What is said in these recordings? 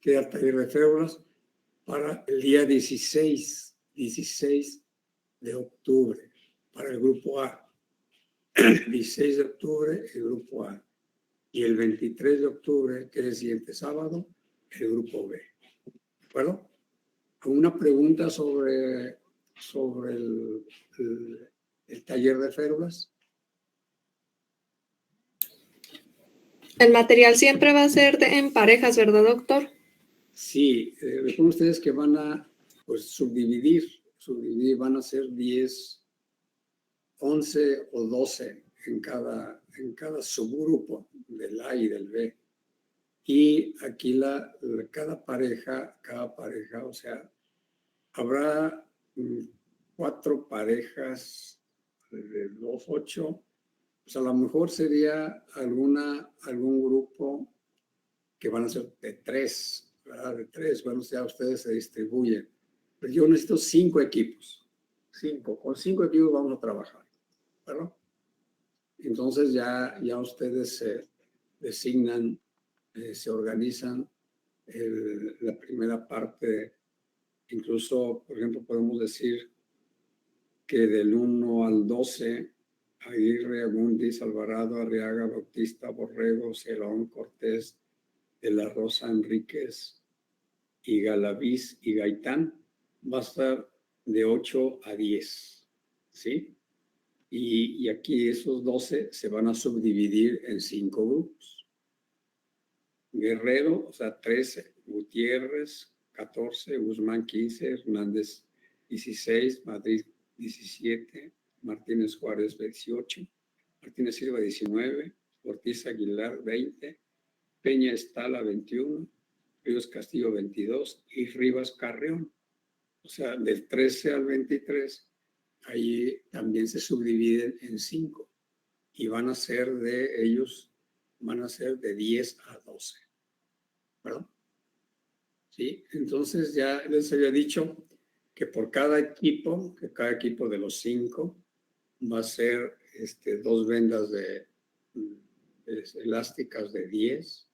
queda taller de férulas para el día 16 de octubre, para el grupo A. 16 de octubre, el grupo A. Y el 23 de octubre, que es el siguiente sábado, el grupo B. ¿De acuerdo? ¿Alguna pregunta sobre el taller de férulas? El material siempre va a ser en parejas, ¿verdad, doctor? Sí, recuerden ustedes que van a subdividir, van a ser 10, 11 o 12 en cada subgrupo del A y del B. Y aquí cada pareja, o sea, habrá 4 parejas de 2, 8. Pues a lo mejor sería algún grupo que van a ser de 3, ¿verdad? De 3, bueno, ya ustedes se distribuyen. Pero yo necesito 5 equipos. 5. Con 5 equipos vamos a trabajar, ¿verdad? Entonces ya ustedes se designan, se organizan la primera parte. Incluso, por ejemplo, podemos decir que del 1 al 12, Aguirre, Agundis, Alvarado, Arriaga, Bautista, Borrego, Cerón, Cortés, de la Rosa, Enríquez y Galaviz y Gaitán, va a estar de 8 a 10, ¿sí? Y aquí esos 12 se van a subdividir en 5 grupos. Guerrero, o sea, 13, Gutiérrez, 14, Guzmán, 15, Hernández, 16, Madrid, 17, Martínez Juárez, 18, Martínez Silva, 19, Ortiz Aguilar, 20, Peña Estala, 21, Ríos Castillo, 22 y Rivas Carrión. O sea, del 13 al 23, ahí también se subdividen en 5 y van a ser de 10 a 12. ¿Verdad? Sí, entonces ya les había dicho que por cada equipo de los 5 va a ser 2 vendas elásticas de 10,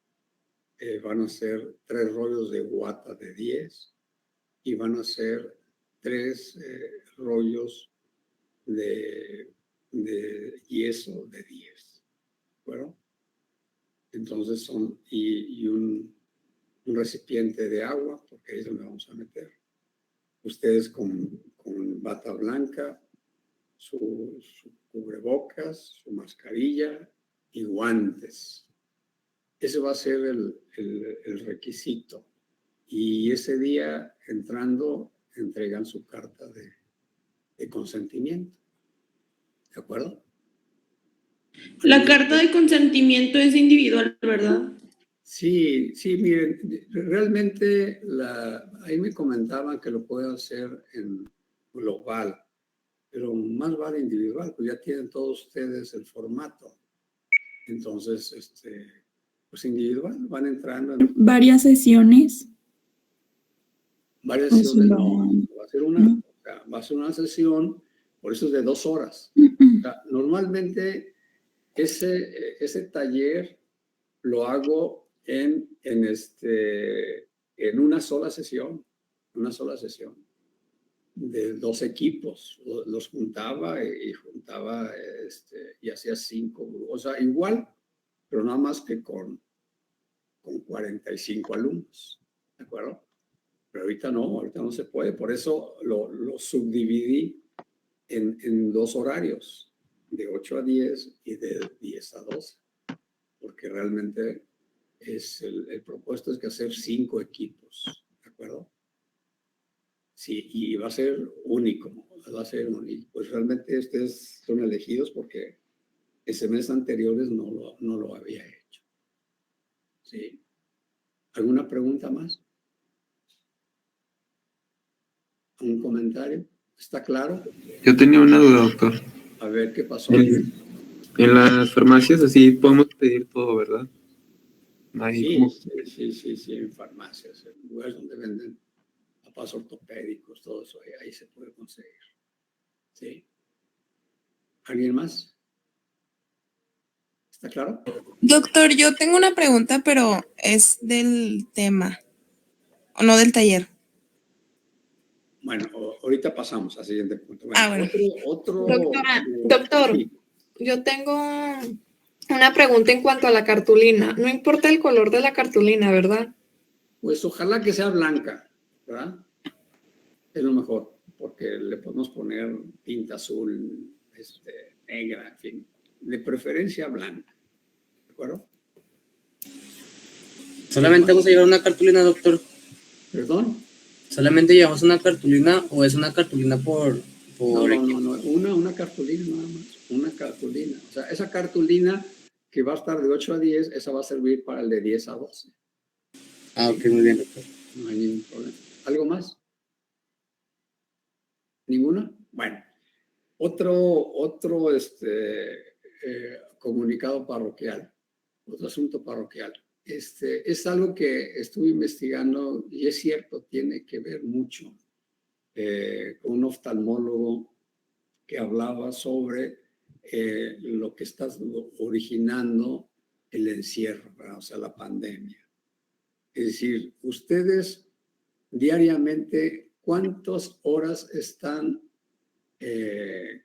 van a ser 3 rollos de guata de 10 y van a ser 3 rollos de yeso de 10. ¿Bueno? Entonces son, y un recipiente de agua, porque ahí es donde vamos a meter. Ustedes con bata blanca, su cubrebocas, su mascarilla y guantes. Ese va a ser el requisito. Y ese día, entrando, entregan su carta de consentimiento. ¿De acuerdo? La carta de consentimiento es individual, ¿verdad? Sí, miren, realmente ahí me comentaban que lo puedo hacer en global, pero más vale individual, pues ya tienen todos ustedes el formato. Entonces, pues individual, van entrando en varias sesiones. Varias sesiones, no, va a ser una sesión, por eso es de 2 horas. O sea, normalmente ese taller lo hago en una sola sesión, de 2 equipos. Los juntaba y hacía 5 grupos. O sea, igual, pero nada más que con 45 alumnos. ¿De acuerdo? Pero ahorita no se puede. Por eso lo subdividí en 2 horarios, de 8 a 10 y de 10 a 12. Porque realmente el propuesto es que hacer 5 equipos, ¿de acuerdo? Sí, y va a ser único, pues realmente ustedes son elegidos porque en semestres anteriores no lo había hecho. ¿Sí? ¿Alguna pregunta más? ¿Un comentario? ¿Está claro? Yo tenía una duda, doctor. A ver, ¿qué pasó? En las farmacias así podemos pedir todo, ¿verdad? Ahí Sí, en farmacias, en lugares donde venden zapatos ortopédicos, todo eso, ahí se puede conseguir. ¿Sí? ¿Alguien más? ¿Está claro? Doctor, yo tengo una pregunta, pero es del tema, o no del taller. Bueno, ahorita pasamos al siguiente punto. Bueno, Bueno. Doctor, sí. yo tengo una pregunta en cuanto a la cartulina. No importa el color de la cartulina, ¿verdad? Pues ojalá que sea blanca, ¿verdad? Es lo mejor, porque le podemos poner tinta azul, negra, en fin, de preferencia blanca, ¿de acuerdo? ¿Solamente vamos a llevar una cartulina, doctor? ¿Perdón? ¿Solamente llevamos una cartulina o es una cartulina por No, una cartulina nada más, una cartulina. O sea, esa cartulina que va a estar de 8 a 10, esa va a servir para el de 10 a 12. Ah, ok, muy bien, doctor. No hay ningún problema. ¿Algo más? ¿Ninguna? Bueno, otro comunicado parroquial, otro asunto parroquial. Es algo que estuve investigando y es cierto, tiene que ver mucho con un oftalmólogo que hablaba sobre lo que está originando el encierro, ¿verdad? O sea, la pandemia. Es decir, ustedes diariamente, ¿cuántas horas están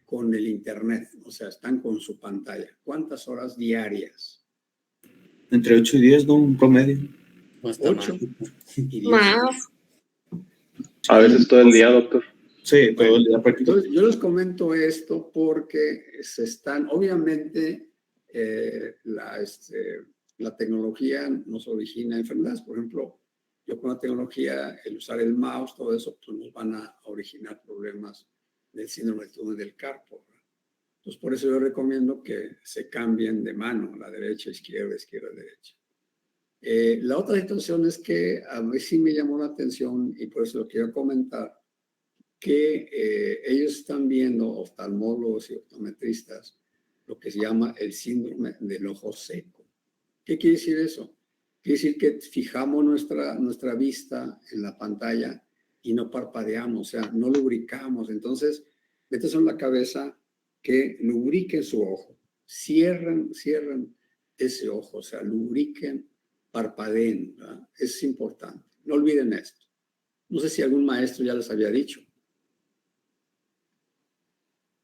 con el internet? O sea, están con su pantalla. ¿Cuántas horas diarias? Entre 8 y 10, ¿no? Un promedio. O hasta 8 y 10. Más. A veces todo el día, doctor. Sí, todo el día prácticamente. Entonces, yo les comento esto porque se están, obviamente, la tecnología nos origina enfermedades. Por ejemplo, yo con la tecnología, el usar el mouse, todo eso, pues nos van a originar problemas del síndrome del túnel del carpo. Entonces, por eso yo recomiendo que se cambien de mano, la derecha, izquierda, izquierda, derecha. La otra situación es que a mí sí me llamó la atención y por eso lo quiero comentar, que ellos están viendo, oftalmólogos y optometristas, lo que se llama el síndrome del ojo seco. ¿Qué quiere decir eso? Quiere decir que fijamos nuestra vista en la pantalla y no parpadeamos, o sea, no lubricamos. Entonces, métanse en la cabeza que lubriquen su ojo, cierren ese ojo, o sea, lubriquen, parpadeen, ¿verdad? Es importante. No olviden esto. No sé si algún maestro ya les había dicho.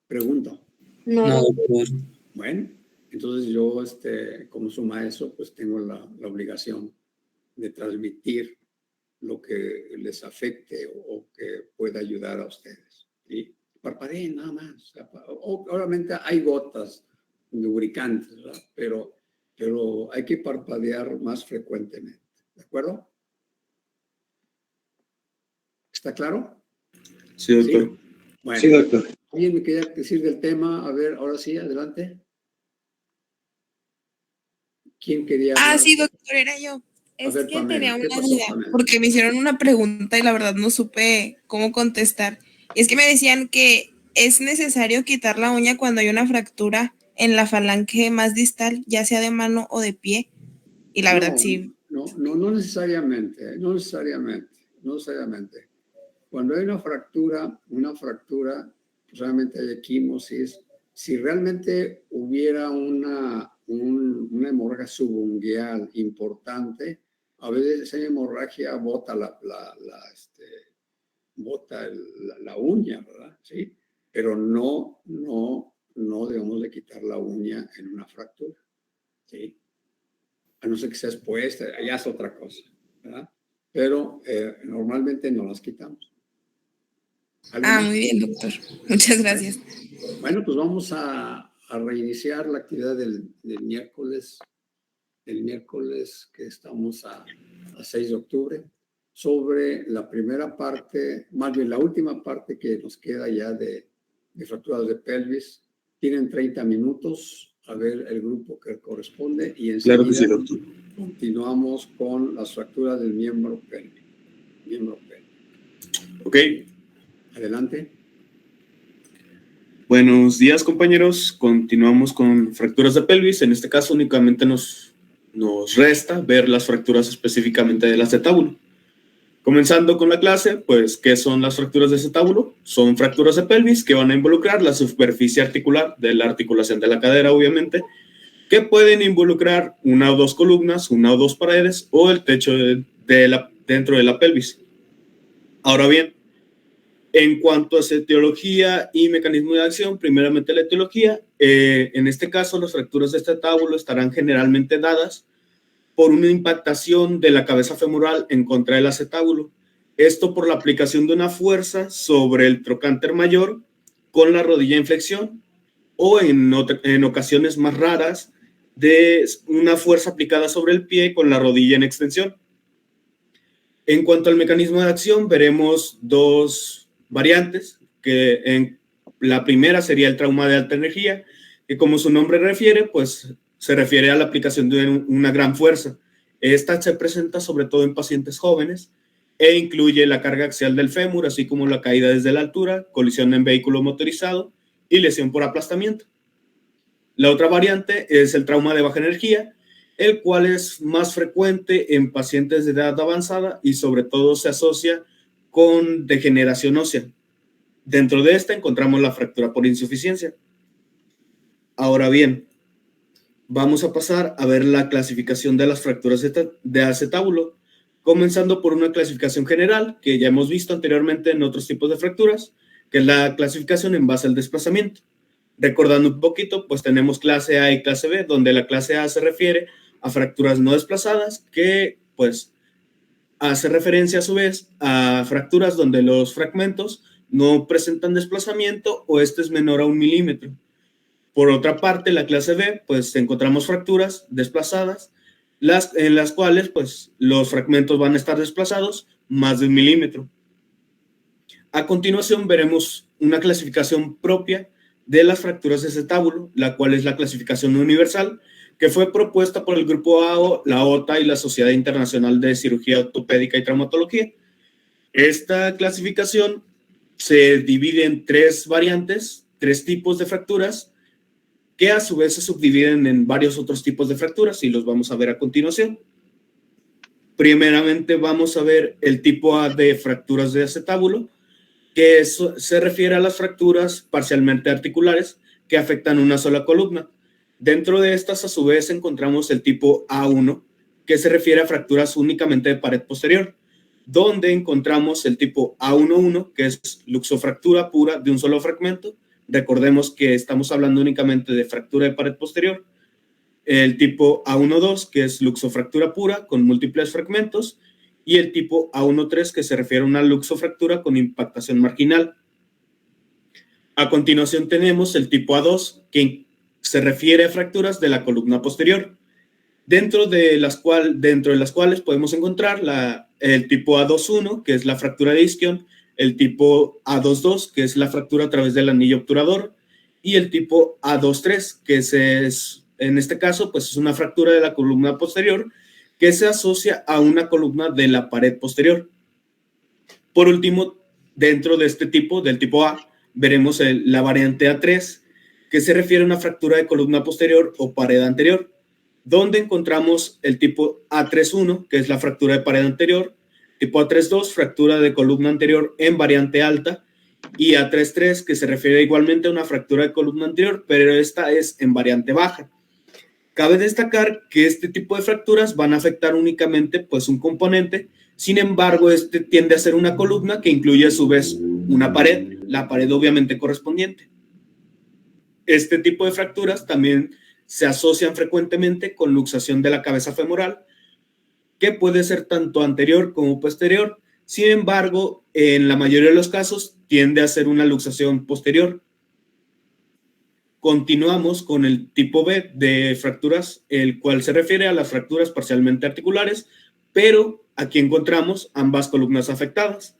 Pregunto. No, No, doctor. Bueno, entonces yo, como su maestro, pues tengo la obligación de transmitir lo que les afecte o que pueda ayudar a ustedes. ¿Sí? Parpadeen nada más. O sea, obviamente hay gotas lubricantes, ¿verdad? Pero hay que parpadear más frecuentemente. ¿De acuerdo? ¿Está claro? Sí, doctor. ¿Sí? Bueno, Sí, doctor. ¿alguien me quería decir del tema? A ver, ahora sí, adelante. ¿Quién quería hablar? Sí, doctor, era yo. Es ver, que Pamela, tenía ¿qué una pasó, duda, Pamela? porque me hicieron una pregunta y la verdad no supe cómo contestar. Y es que me decían que es necesario quitar la uña cuando hay una fractura en la falange más distal, ya sea de mano o de pie. Y la verdad sí. No necesariamente, no necesariamente. Cuando hay una fractura, pues realmente hay equimosis. Si realmente hubiera una hemorragia subungueal importante, a veces esa hemorragia bota la uña, ¿verdad? ¿Sí? Pero no debemos de quitar la uña en una fractura, ¿sí? A no ser que sea expuesta, ya es otra cosa, ¿verdad? Pero normalmente no las quitamos. Muy bien, doctor. Muchas gracias. Bueno, pues vamos a reiniciar la actividad del miércoles, que estamos a 6 de octubre, sobre la primera parte, más bien la última parte que nos queda ya de fracturas de pelvis. Tienen 30 minutos a ver el grupo que corresponde y enseguida Claro que sí, doctor. Continuamos con las fracturas del miembro pélvico. Ok. Adelante. Buenos días, compañeros. Continuamos con fracturas de pelvis. En este caso únicamente nos resta ver las fracturas específicamente del acetábulo. Comenzando con la clase, pues, ¿qué son las fracturas de acetábulo? Son fracturas de pelvis que van a involucrar la superficie articular de la articulación de la cadera, obviamente, que pueden involucrar una o dos columnas, una o dos paredes o el techo dentro de la pelvis. Ahora bien, en cuanto a etiología y mecanismo de acción, primeramente la etiología, en este caso las fracturas de este acétabulo estarán generalmente dadas por una impactación de la cabeza femoral en contra del acetábulo. Esto por la aplicación de una fuerza sobre el trocánter mayor con la rodilla en flexión o en ocasiones más raras de una fuerza aplicada sobre el pie con la rodilla en extensión. En cuanto al mecanismo de acción, veremos dos variantes, que en la primera sería el trauma de alta energía, que como su nombre refiere, pues se refiere a la aplicación de una gran fuerza. Esta se presenta sobre todo en pacientes jóvenes e incluye la carga axial del fémur, así como la caída desde la altura, colisión en vehículo motorizado y lesión por aplastamiento. La otra variante es el trauma de baja energía, el cual es más frecuente en pacientes de edad avanzada y sobre todo se asocia con degeneración ósea. Dentro de esta encontramos la fractura por insuficiencia. Ahora bien, vamos a pasar a ver la clasificación de las fracturas de acetábulo, comenzando por una clasificación general que ya hemos visto anteriormente en otros tipos de fracturas, que es la clasificación en base al desplazamiento. Recordando un poquito, pues tenemos clase A y clase B, donde la clase A se refiere a fracturas no desplazadas, que pues hace referencia a su vez a fracturas donde los fragmentos no presentan desplazamiento o este es menor a 1 milímetro. Por otra parte, la clase B, pues encontramos fracturas desplazadas, en las cuales pues los fragmentos van a estar desplazados más de 1 milímetro. A continuación veremos una clasificación propia de las fracturas de acetábulo, la cual es la clasificación universal, que fue propuesta por el Grupo AO, la OTA y la Sociedad Internacional de Cirugía Ortopédica y Traumatología. Esta clasificación se divide en 3 variantes, 3 tipos de fracturas, que a su vez se subdividen en varios otros tipos de fracturas y los vamos a ver a continuación. Primeramente vamos a ver el tipo A de fracturas de acetábulo, que se refiere a las fracturas parcialmente articulares que afectan una sola columna. Dentro de estas, a su vez, encontramos el tipo A1, que se refiere a fracturas únicamente de pared posterior, donde encontramos el tipo A11, que es luxofractura pura de un solo fragmento. Recordemos que estamos hablando únicamente de fractura de pared posterior. El tipo A12, que es luxofractura pura con múltiples fragmentos, y el tipo A13, que se refiere a una luxofractura con impactación marginal. A continuación tenemos el tipo A2, que se refiere a fracturas de la columna posterior, dentro de las cuales podemos encontrar el tipo A21, que es la fractura de isquion, el tipo A22, que es la fractura a través del anillo obturador, y el tipo A23, que en este caso pues es una fractura de la columna posterior que se asocia a una columna de la pared posterior. Por último, dentro de este tipo, del tipo A, veremos la variante A3, que se refiere a una fractura de columna posterior o pared anterior, donde encontramos el tipo A31, que es la fractura de pared anterior, tipo A32, fractura de columna anterior en variante alta, y A33, que se refiere igualmente a una fractura de columna anterior, pero esta es en variante baja. Cabe destacar que este tipo de fracturas van a afectar únicamente pues un componente, sin embargo este tiende a ser una columna que incluye a su vez una pared, la pared obviamente correspondiente. Este tipo de fracturas también se asocian frecuentemente con luxación de la cabeza femoral, que puede ser tanto anterior como posterior, sin embargo en la mayoría de los casos tiende a ser una luxación posterior. Continuamos con el tipo B de fracturas, el cual se refiere a las fracturas parcialmente articulares, pero aquí encontramos ambas columnas afectadas.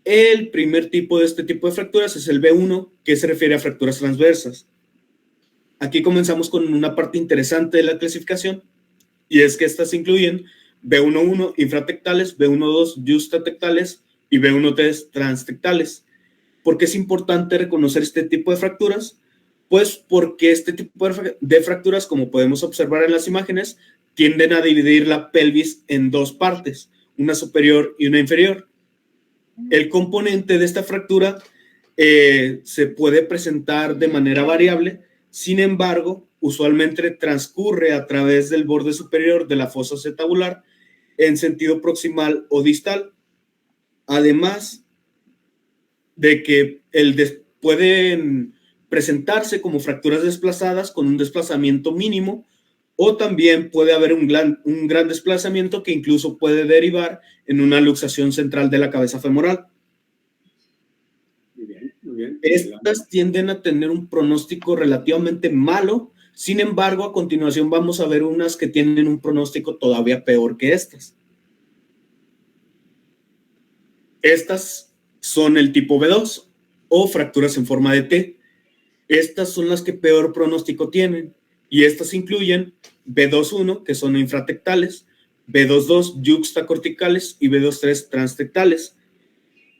El primer tipo de este tipo de fracturas es el B1, que se refiere a fracturas transversas. Aquí comenzamos con una parte interesante de la clasificación, y es que estas incluyen B1.1 infratectales, B1.2 justatectales y B1.3 transtectales. ¿Por qué es importante reconocer este tipo de fracturas? Pues porque este tipo de fracturas, como podemos observar en las imágenes, tienden a dividir la pelvis en 2 partes, una superior y una inferior. El componente de esta fractura se puede presentar de manera variable Sin embargo, usualmente transcurre a través del borde superior de la fosa acetabular en sentido proximal o distal. Además de que pueden presentarse como fracturas desplazadas con un desplazamiento mínimo, o también puede haber un gran desplazamiento que incluso puede derivar en una luxación central de la cabeza femoral. Muy bien, muy bien. Estas tienden a tener un pronóstico relativamente malo. Sin embargo, a continuación vamos a ver unas que tienen un pronóstico todavía peor que estas. Estas son el tipo B2 o fracturas en forma de T. Estas son las que peor pronóstico tienen, y estas incluyen B2-1, que son infratectales, B2-2 yuxtacorticales y B2-3 transtectales.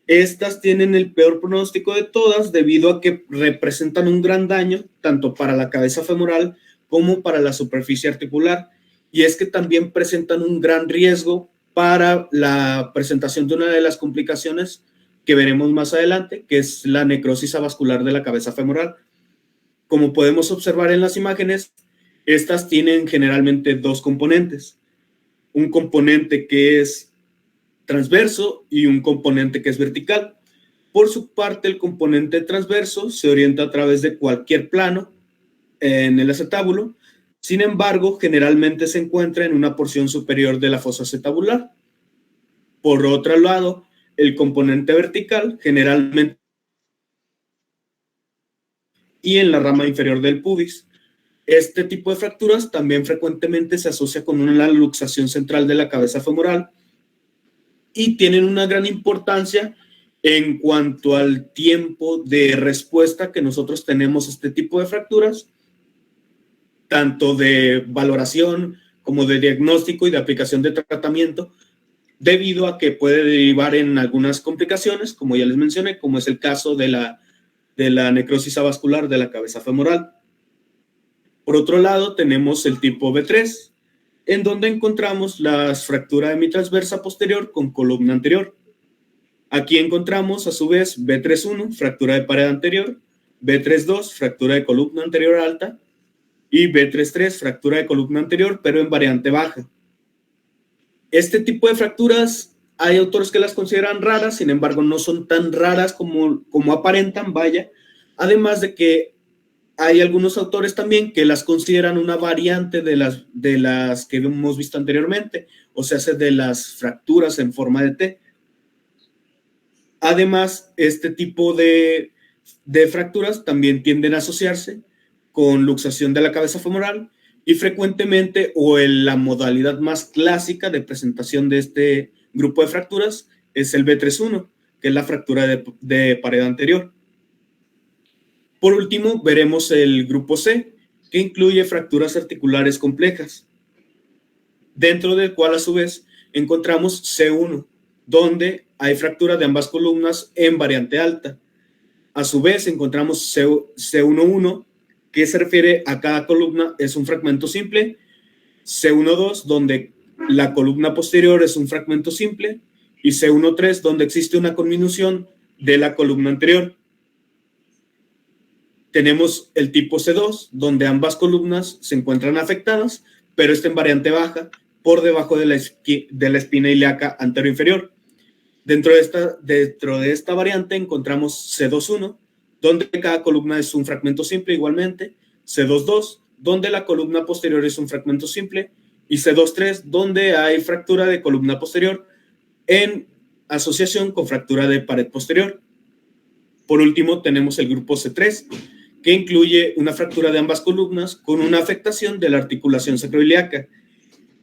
Estas tienen el peor pronóstico de todas debido a que representan un gran daño tanto para la cabeza femoral como para la superficie articular, y es que también presentan un gran riesgo para la presentación de una de las complicaciones que veremos más adelante, que es la necrosis avascular de la cabeza femoral. Como podemos observar en las imágenes, estas tienen generalmente dos componentes. Un componente que es transverso y un componente que es vertical. Por su parte, el componente transverso se orienta a través de cualquier plano en el acetábulo. Sin embargo, generalmente se encuentra en una porción superior de la fosa acetabular. Por otro lado, el componente vertical generalmente y en la rama inferior del pubis. Este tipo de fracturas también frecuentemente se asocia con una luxación central de la cabeza femoral y tienen una gran importancia en cuanto al tiempo de respuesta que nosotros tenemos a este tipo de fracturas, tanto de valoración como de diagnóstico y de aplicación de tratamiento, debido a que puede derivar en algunas complicaciones, como ya les mencioné, como es el caso de la necrosis avascular de la cabeza femoral. Por otro lado, tenemos el tipo B3, en donde encontramos la fractura hemitransversa posterior con columna anterior. Aquí encontramos, a su vez, B3-1, fractura de pared anterior, B3-2, fractura de columna anterior alta, y B3-3, fractura de columna anterior, pero en variante baja. Este tipo de fracturas, hay autores que las consideran raras, sin embargo, no son tan raras como aparentan, vaya. Además de que hay algunos autores también que las consideran una variante de las que hemos visto anteriormente, o sea, de las fracturas en forma de T. Además, este tipo de fracturas también tienden a asociarse con luxación de la cabeza femoral y frecuentemente, la modalidad más clásica de presentación de este grupo de fracturas es el B3-1, que es la fractura de pared anterior. Por último, veremos el grupo C, que incluye fracturas articulares complejas, dentro del cual a su vez encontramos C1, donde hay fractura de ambas columnas en variante alta. A su vez encontramos C1-1, que se refiere a cada columna es un fragmento simple, C1-2, donde la columna posterior es un fragmento simple, y C1-3, donde existe una conminución de la columna anterior. Tenemos el tipo C2, donde ambas columnas se encuentran afectadas, pero está en variante baja, por debajo de la espina ilíaca anteroinferior. Dentro de esta variante encontramos C2-1, donde cada columna es un fragmento simple igualmente, C2-2, donde la columna posterior es un fragmento simple, y C2-3, donde hay fractura de columna posterior en asociación con fractura de pared posterior. Por último, tenemos el grupo C3, que incluye una fractura de ambas columnas con una afectación de la articulación sacroiliaca.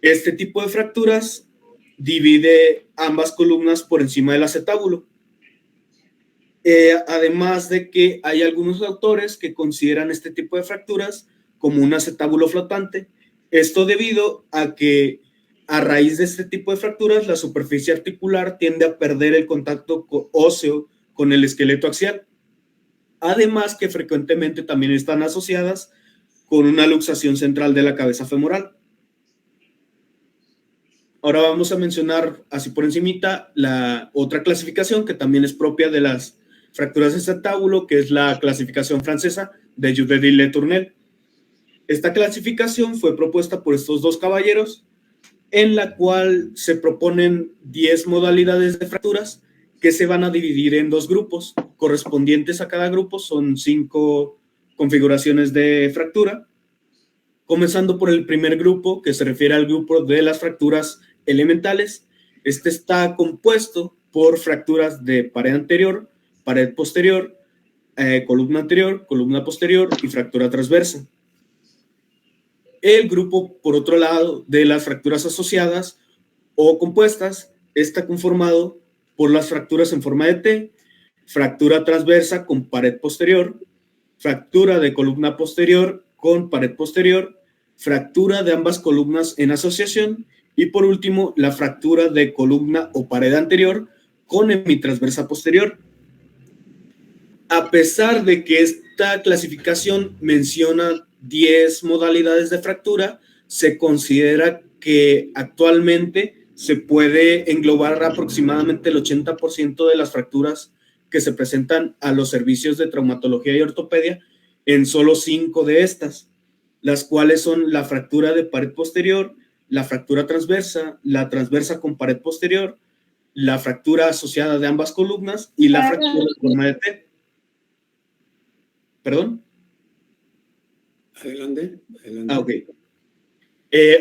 Este tipo de fracturas divide ambas columnas por encima del acetábulo. Además de que hay algunos autores que consideran este tipo de fracturas como un acetábulo flotante. Esto debido a que a raíz de este tipo de fracturas la superficie articular tiende a perder el contacto óseo con el esqueleto axial. Además que frecuentemente también están asociadas con una luxación central de la cabeza femoral. Ahora vamos a mencionar así por encimita la otra clasificación que también es propia de las fracturas de acetábulo, que es la clasificación francesa de Judet y Letournel. Esta clasificación fue propuesta por estos dos caballeros, en la cual se proponen 10 modalidades de fracturas que se van a dividir en 2 grupos. Correspondientes a cada grupo son 5 configuraciones de fractura, comenzando por el primer grupo, que se refiere al grupo de las fracturas elementales. Este está compuesto por fracturas de pared anterior, pared posterior, columna anterior, columna posterior y fractura transversa. El grupo, por otro lado, de las fracturas asociadas o compuestas, está conformado por las fracturas en forma de T, fractura transversa con pared posterior, fractura de columna posterior con pared posterior, fractura de ambas columnas en asociación y, por último, la fractura de columna o pared anterior con hemitransversa posterior. A pesar de que esta clasificación menciona 10 modalidades de fractura, se considera que actualmente se puede englobar aproximadamente el 80% de las fracturas que se presentan a los servicios de traumatología y ortopedia en solo 5 de estas, las cuales son la fractura de pared posterior, la fractura transversa, la transversa con pared posterior, la fractura asociada de ambas columnas y la fractura en forma de T. ¿Perdón? Adelante. Ok.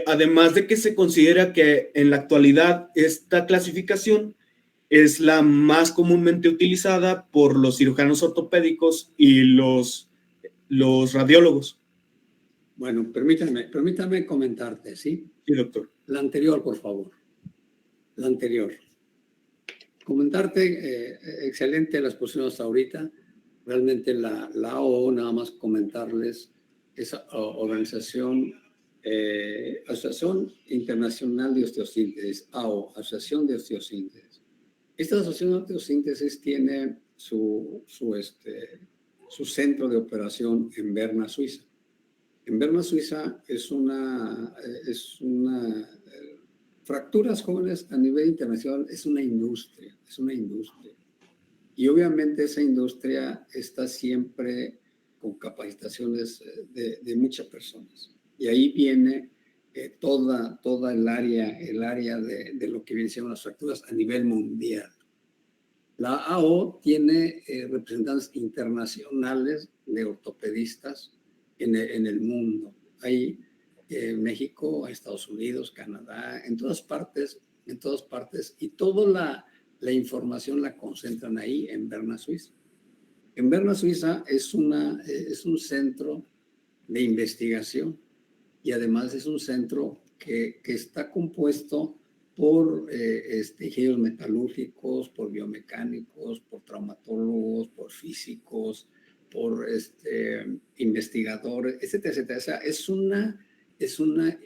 Además de que se considera que en la actualidad esta clasificación es la más comúnmente utilizada por los cirujanos ortopédicos y los radiólogos. Bueno, permítame comentarte, ¿sí? Sí, doctor. La anterior, por favor. La anterior. Comentarte, excelente la exposición hasta ahorita. Realmente la AO, nada más comentarles, esa organización, Asociación Internacional de Osteosíntesis, AO, Asociación de Osteosíntesis. Esta asociación de osteosíntesis tiene su centro de operación en Berna, Suiza. En Berna, Suiza fracturas jóvenes a nivel internacional es una industria. Y obviamente esa industria está siempre con capacitaciones de muchas personas. Y ahí viene toda el área de lo que vienen siendo las fracturas a nivel mundial. La AO tiene representantes internacionales de ortopedistas en el mundo. Hay México, Estados Unidos, Canadá, en todas partes, y toda la información la concentran ahí en Berna, Suiza. En Berna, Suiza es un centro de investigación y además es un centro que está compuesto por ingenieros metalúrgicos, por biomecánicos, por traumatólogos, por físicos, por investigadores, etcétera, etcétera. O sea, es una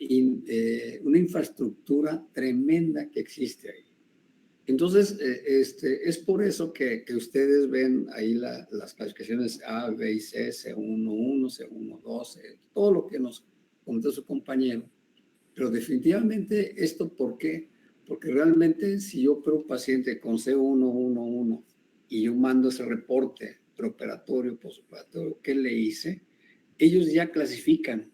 infraestructura tremenda que existe ahí. Entonces, es por eso que ustedes ven ahí las clasificaciones A, B y C, C1.1, C1.2, todo lo que nos comentó su compañero. Pero definitivamente esto, ¿por qué? Porque realmente si yo opero un paciente con C1.1.1 y yo mando ese reporte preoperatorio, postoperatorio, ¿qué le hice? Ellos ya clasifican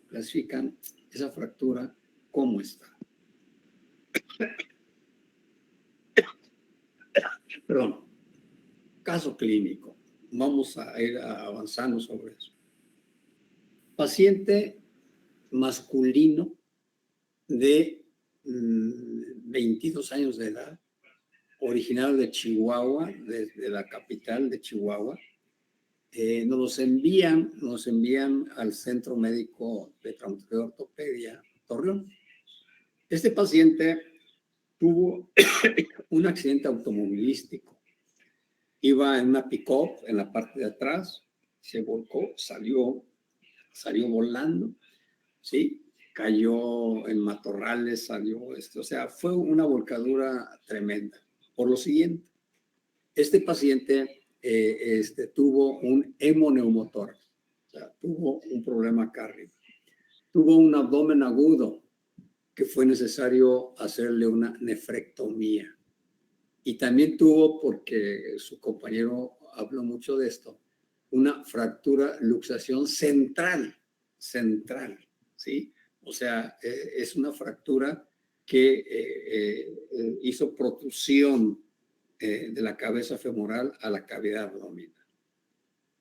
esa fractura, ¿cómo está? Perdón, caso clínico. Vamos a ir avanzando sobre eso. Paciente masculino de 22 años de edad, originario de Chihuahua, de la capital de Chihuahua. Nos envían al Centro Médico de Traumatología y Ortopedia, Torreón. Este paciente tuvo un accidente automovilístico. Iba en una pick-up en la parte de atrás, se volcó, salió volando, ¿sí? Cayó en matorrales, o sea, fue una volcadura tremenda. Por lo siguiente, este paciente tuvo un hemoneumotórax, o sea, tuvo un problema acá arriba. Tuvo un abdomen agudo que fue necesario hacerle una nefrectomía. Y también tuvo, porque su compañero habló mucho de esto, una fractura, luxación central. ¿sí? O sea, es una fractura que hizo protrusión de la cabeza femoral a la cavidad abdominal.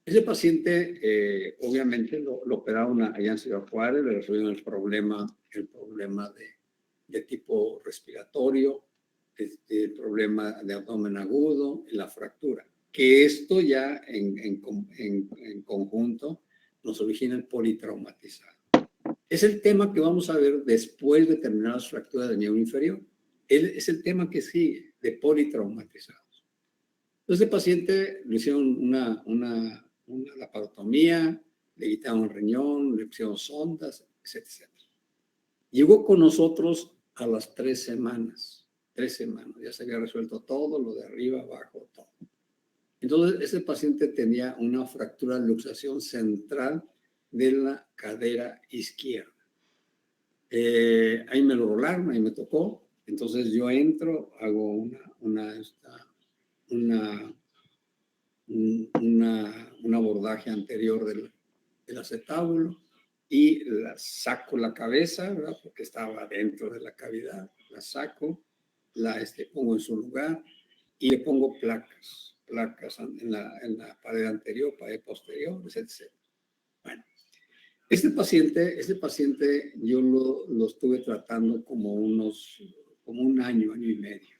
Ese paciente, obviamente, lo operaron allá en Ciudad Juárez, le resolvieron el problema de tipo respiratorio, el problema de abdomen agudo, la fractura. Que esto ya en conjunto nos origina el politraumatizado. Es el tema que vamos a ver después de terminar las fracturas del miembro inferior. Es el tema que sigue, de politraumatizados. Entonces, el paciente le hicieron una laparotomía, le quitaron un riñón, le pusieron sondas, etc. Llegó con nosotros a las 3 semanas. 3 semanas. Ya se había resuelto todo, lo de arriba, abajo, todo. Entonces, ese paciente tenía una fractura de luxación central de la cadera izquierda. Ahí me lo rolaron, ahí me tocó. Entonces, yo entro, hago un abordaje anterior del acetábulo y saco la cabeza, ¿verdad? Porque estaba dentro de la cavidad. La saco, pongo en su lugar y le pongo placas en la pared anterior, pared posterior, etc. Bueno, este paciente yo lo estuve tratando como un año y medio.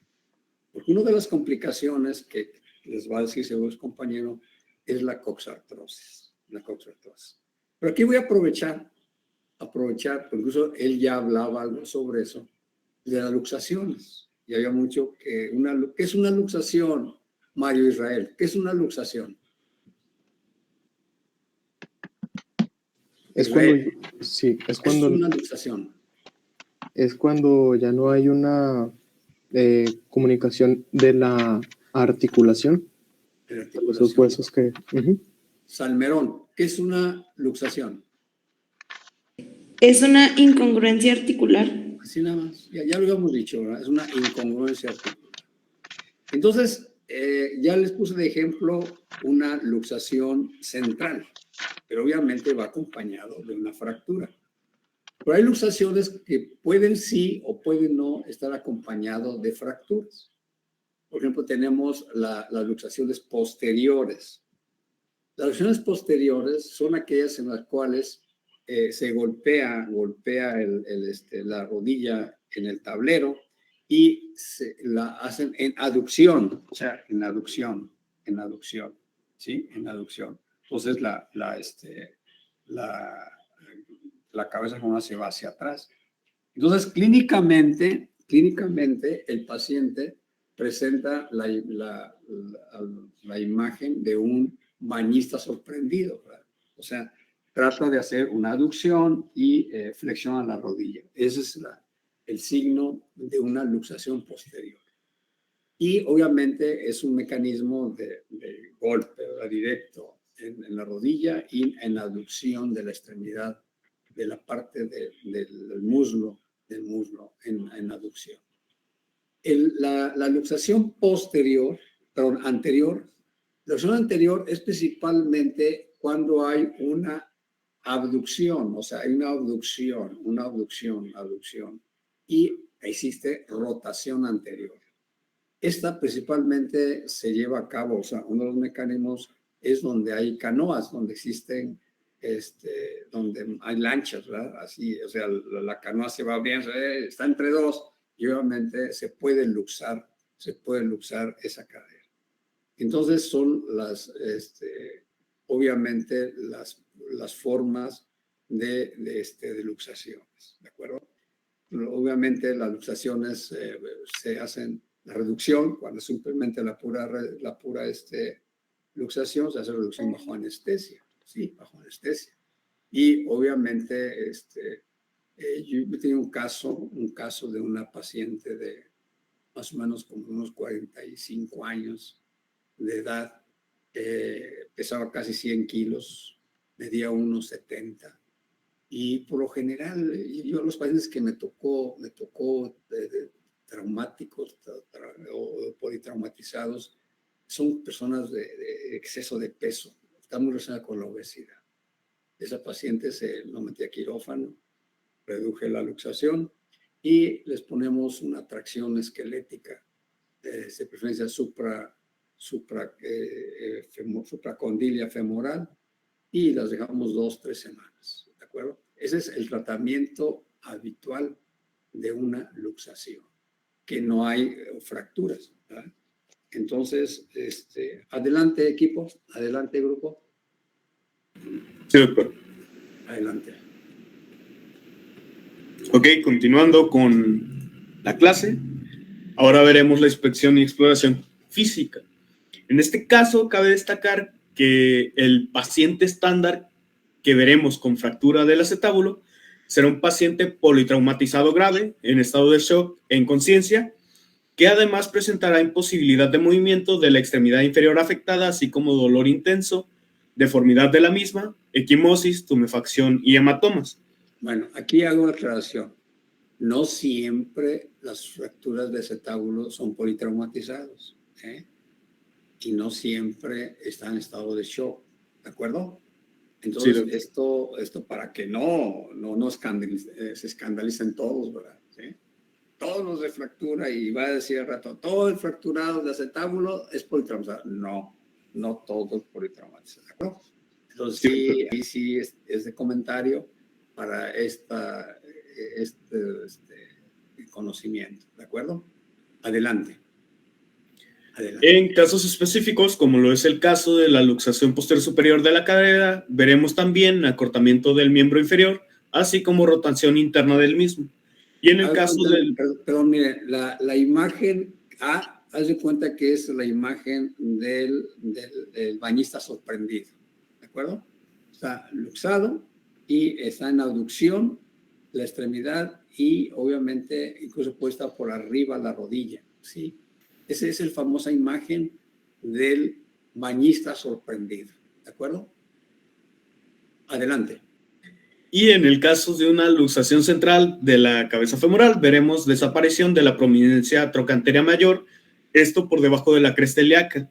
Porque una de las complicaciones que les va a decir seguro compañero es la coxartrosis. Pero aquí voy a aprovechar, porque incluso él ya hablaba algo sobre eso, de las luxaciones. Y había mucho ¿qué es una luxación, Mario Israel? ¿Qué es una luxación? Es cuando, sí, es una luxación. Es cuando ya no hay una comunicación de la articulación. Esos huesos que... Salmerón, ¿qué es una luxación? Es una incongruencia articular. Así nada más, ya lo habíamos dicho, ¿verdad? Es una incongruencia articular. Entonces, ya les puse de ejemplo una luxación central, pero obviamente va acompañado de una fractura. Pero hay luxaciones que pueden sí o pueden no estar acompañados de fracturas. Por ejemplo, tenemos las luxaciones posteriores. Las luxaciones posteriores son aquellas en las cuales se golpea la rodilla en el tablero y la hacen en aducción, o sea, en aducción, ¿sí? En aducción. Entonces, la cabeza como se va hacia atrás. Entonces, clínicamente, el paciente presenta la imagen de un bañista sorprendido, ¿verdad? O sea, trata de hacer una aducción y flexiona la rodilla. Ese es el signo de una luxación posterior. Y obviamente es un mecanismo de golpe, ¿verdad? Directo en la rodilla y en la aducción de la extremidad de la parte del muslo en aducción. La luxación anterior, la luxación anterior es principalmente cuando hay una abducción, o sea, hay una abducción, y existe rotación anterior. Esta principalmente se lleva a cabo, o sea, uno de los mecanismos es donde hay canoas, donde existen donde hay lanchas, ¿verdad? Así, o sea, la canoa se va bien, está entre dos y obviamente se puede luxar esa cadera. Entonces son obviamente las formas de luxaciones, ¿de acuerdo? Obviamente las luxaciones se hacen la reducción, cuando simplemente la pura luxación, se hace reducción bajo anestesia. Sí, bajo anestesia. Y obviamente yo tenía un caso de una paciente de más o menos como unos 45 años de edad, pesaba casi 100 kilos, medía unos 70. Y por lo general, yo los pacientes que me tocó traumáticos o politraumatizados, son personas de exceso de peso. Está muy relacionada con la obesidad. Esa paciente lo metí a quirófano reduje la luxación y les ponemos una tracción esquelética, de preferencia supracondilia femoral, y las dejamos 2-3 semanas, ¿de acuerdo? Ese es el tratamiento habitual de una luxación, que no hay fracturas, ¿verdad? Entonces, adelante equipo, adelante grupo. Sí, doctor. Adelante. Ok, continuando con la clase, ahora veremos la inspección y exploración física. En este caso, cabe destacar que el paciente estándar que veremos con fractura del acetábulo será un paciente politraumatizado grave, en estado de shock e inconsciencia, que además presentará imposibilidad de movimiento de la extremidad inferior afectada, así como dolor intenso, deformidad de la misma, equimosis, tumefacción y hematomas. Bueno, aquí hago una aclaración. No siempre las fracturas de acetábulo son politraumatizados, ¿eh? Y no siempre están en estado de shock, ¿de acuerdo? Entonces, Sí, esto para que no se escandalicen todos, ¿verdad? ¿Sí? Todos los de fractura, y va a decir al rato, todo el fracturado de acetábulo es politraumatizado. No todo es politraumatizado, ¿de acuerdo? Entonces, sí, ahí sí es de comentario para este conocimiento, ¿de acuerdo? Adelante. En casos específicos, como lo es el caso de la luxación posterior superior de la cadera, veremos también acortamiento del miembro inferior, así como rotación interna del mismo. Y en el caso del... Perdón, mire, la imagen A, haz de cuenta que es la imagen del bañista sorprendido, ¿de acuerdo? Está luxado y está en abducción la extremidad y obviamente incluso puede estar por arriba la rodilla, ¿sí? Esa es la famosa imagen del bañista sorprendido, ¿de acuerdo? Adelante. Y en el caso de una luxación central de la cabeza femoral, veremos desaparición de la prominencia trocanteria mayor, esto por debajo de la cresta ilíaca.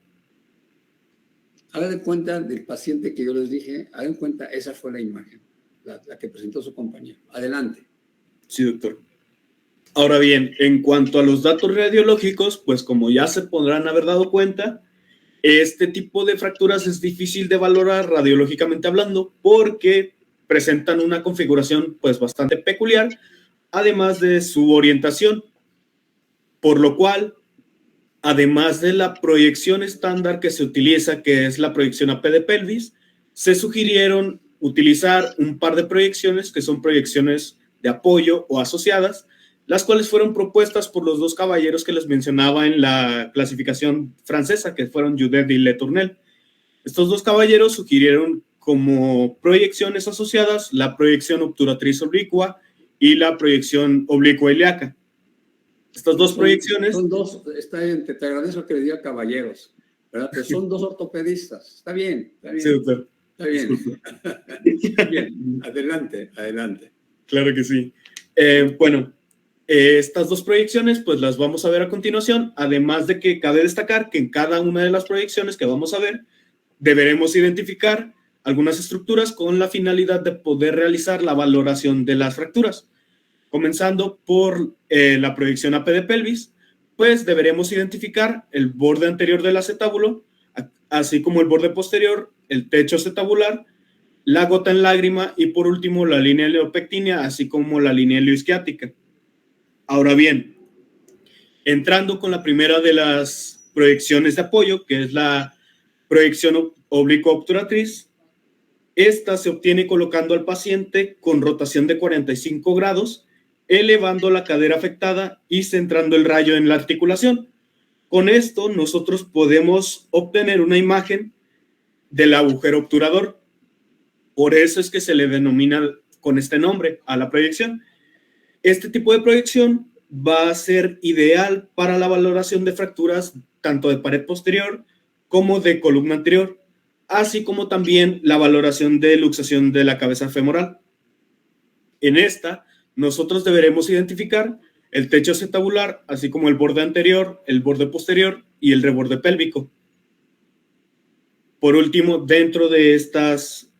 Hagan de cuenta del paciente que yo les dije, hagan cuenta, esa fue la imagen, la que presentó su compañero. Adelante. Sí, doctor. Ahora bien, en cuanto a los datos radiológicos, pues como ya se podrán haber dado cuenta, este tipo de fracturas es difícil de valorar radiológicamente hablando porque presentan una configuración pues bastante peculiar, además de su orientación, por lo cual, además de la proyección estándar que se utiliza, que es la proyección AP de pelvis, se sugirieron utilizar un par de proyecciones que son proyecciones de apoyo o asociadas, las cuales fueron propuestas por los dos caballeros que les mencionaba en la clasificación francesa, que fueron Judet y Letournel. Estos dos caballeros sugirieron como proyecciones asociadas la proyección obturatriz oblicua y la proyección oblicua ilíaca. Estas dos proyecciones... Son dos, está bien, te agradezco que le diga caballeros, ¿verdad? Pero son dos ortopedistas. Está bien, está bien. Sí, doctor. Está bien. Bien, adelante. Claro que sí. Bueno, estas dos proyecciones pues las vamos a ver a continuación, además de que cabe destacar que en cada una de las proyecciones que vamos a ver deberemos identificar algunas estructuras con la finalidad de poder realizar la valoración de las fracturas. Comenzando por la proyección AP de pelvis, pues deberemos identificar el borde anterior del acetábulo, así como el borde posterior, el techo acetabular, la gota en lágrima y por último la línea iliopectínea, así como la línea ilioisquiática. Ahora bien, entrando con la primera de las proyecciones de apoyo, que es la proyección oblicua obturatriz, esta se obtiene colocando al paciente con rotación de 45 grados, elevando la cadera afectada y centrando el rayo en la articulación. Con esto nosotros podemos obtener una imagen del agujero obturador. Por eso es que se le denomina con este nombre a la proyección. Este tipo de proyección va a ser ideal para la valoración de fracturas tanto de pared posterior como de columna anterior, así como también la valoración de luxación de la cabeza femoral. En esta, nosotros deberemos identificar el techo acetabular, así como el borde anterior, el borde posterior y el reborde pélvico. Por último, dentro de estas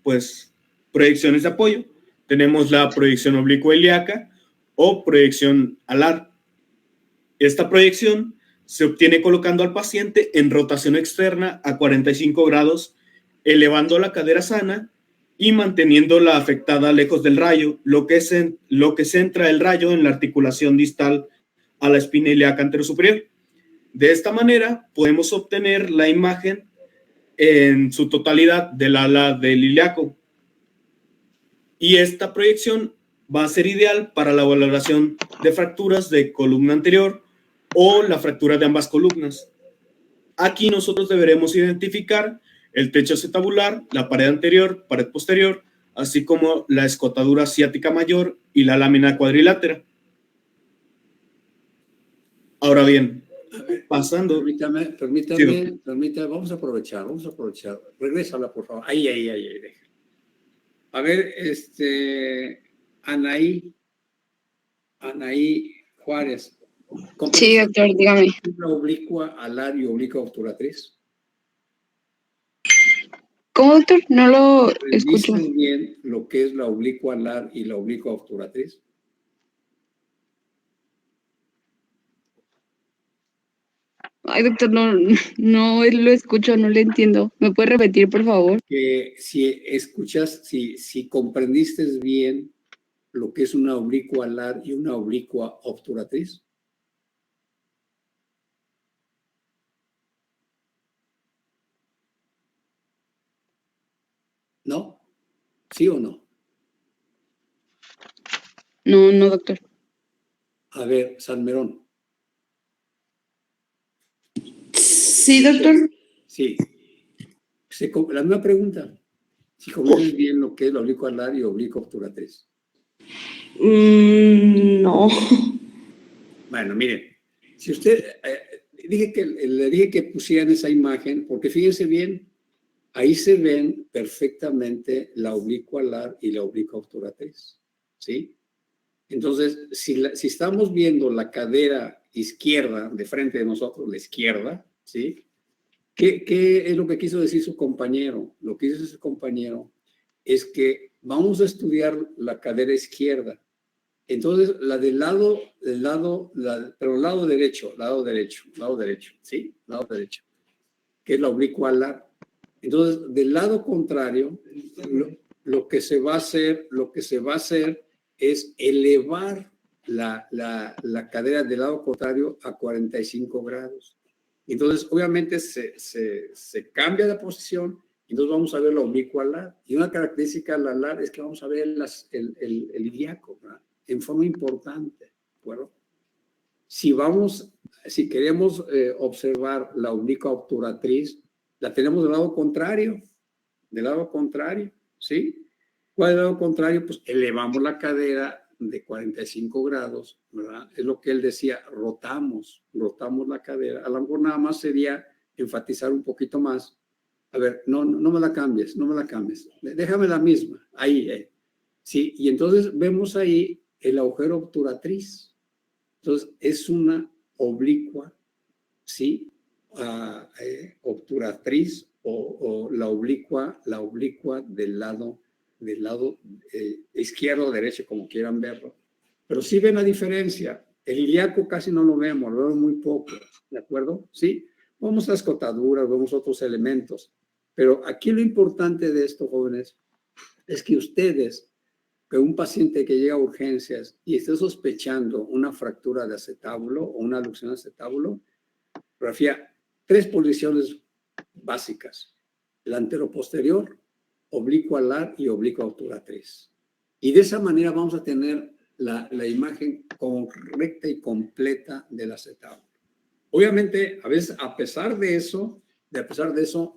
proyecciones de apoyo, tenemos la proyección oblicuo-ilíaca o proyección alar. Esta proyección se obtiene colocando al paciente en rotación externa a 45 grados, elevando la cadera sana y manteniendo la afectada lejos del rayo, lo que centra el rayo en la articulación distal a la espina ilíaca anterosuperior. De esta manera podemos obtener la imagen en su totalidad del ala del ilíaco. Y esta proyección va a ser ideal para la valoración de fracturas de columna anterior o la fractura de ambas columnas. Aquí nosotros deberemos identificar el techo acetabular, la pared anterior, pared posterior, así como la escotadura ciática mayor y la lámina cuadrilátera. Ahora bien, pasando... Permítame, vamos a aprovechar. Regrésala, por favor. Ahí, deja. A ver, Anaí Juárez. Sí, doctor, dígame. ¿La oblicua alar y oblicua obturatriz? ¿Cómo, doctor? No lo escucho. ¿Viste bien lo que es la oblicua alar y la oblicua obturatriz? Ay, doctor, no lo escucho, no le entiendo. ¿Me puede repetir, por favor? Que si escuchas, si comprendiste bien lo que es una oblicua alar y una oblicua obturatriz. ¿No? ¿Sí o no? No, doctor. A ver, Salmerón. Sí, doctor. Sí. La misma pregunta. Si conoces bien lo que es la oblicua alar y oblicua obturatriz. No. Bueno, miren. Si usted... le dije que pusieran esa imagen, porque fíjense bien, ahí se ven perfectamente la oblicua alar y la oblicua obturatriz. ¿Sí? Entonces, si estamos viendo la cadera izquierda de frente de nosotros, la izquierda, ¿sí? ¿Qué es lo que quiso decir su compañero? Lo que quiso decir su compañero es que vamos a estudiar la cadera izquierda. Entonces, la del lado derecho, ¿sí? Lado derecho, que es la oblicua alar. Entonces, del lado contrario, lo que se va a hacer es elevar la cadera del lado contrario a 45 grados. Entonces, obviamente, se cambia la posición y entonces vamos a ver la oblicua alar. Y una característica del alar es que vamos a ver el ilíaco, ¿verdad? En forma importante, ¿bueno? Si queremos observar la oblicua obturatriz, la tenemos del lado contrario, ¿sí? ¿Cuál es el lado contrario? Pues elevamos la cadera de 45 grados, ¿verdad? Es lo que él decía, rotamos la cadera. A lo mejor nada más sería enfatizar un poquito más. A ver, no me la cambies. Déjame la misma, ahí. Sí, y entonces vemos ahí el agujero obturatriz. Entonces, es una oblicua, ¿sí? Obturatriz o la oblicua del lado izquierdo o derecho, como quieran verlo. Pero sí ven la diferencia. El ilíaco casi no lo vemos muy poco, ¿de acuerdo? Sí, vemos las escotaduras, vemos otros elementos. Pero aquí lo importante de esto, jóvenes, es que ustedes, que un paciente que llega a urgencias y esté sospechando una fractura de acetábulo o una luxación de acetábulo, Rafael, 3 posiciones básicas: la anteroposterior, oblicua alar y oblicua obturatriz. Y de esa manera vamos a tener la imagen correcta y completa del acetábulo. Obviamente, a veces, a pesar de eso,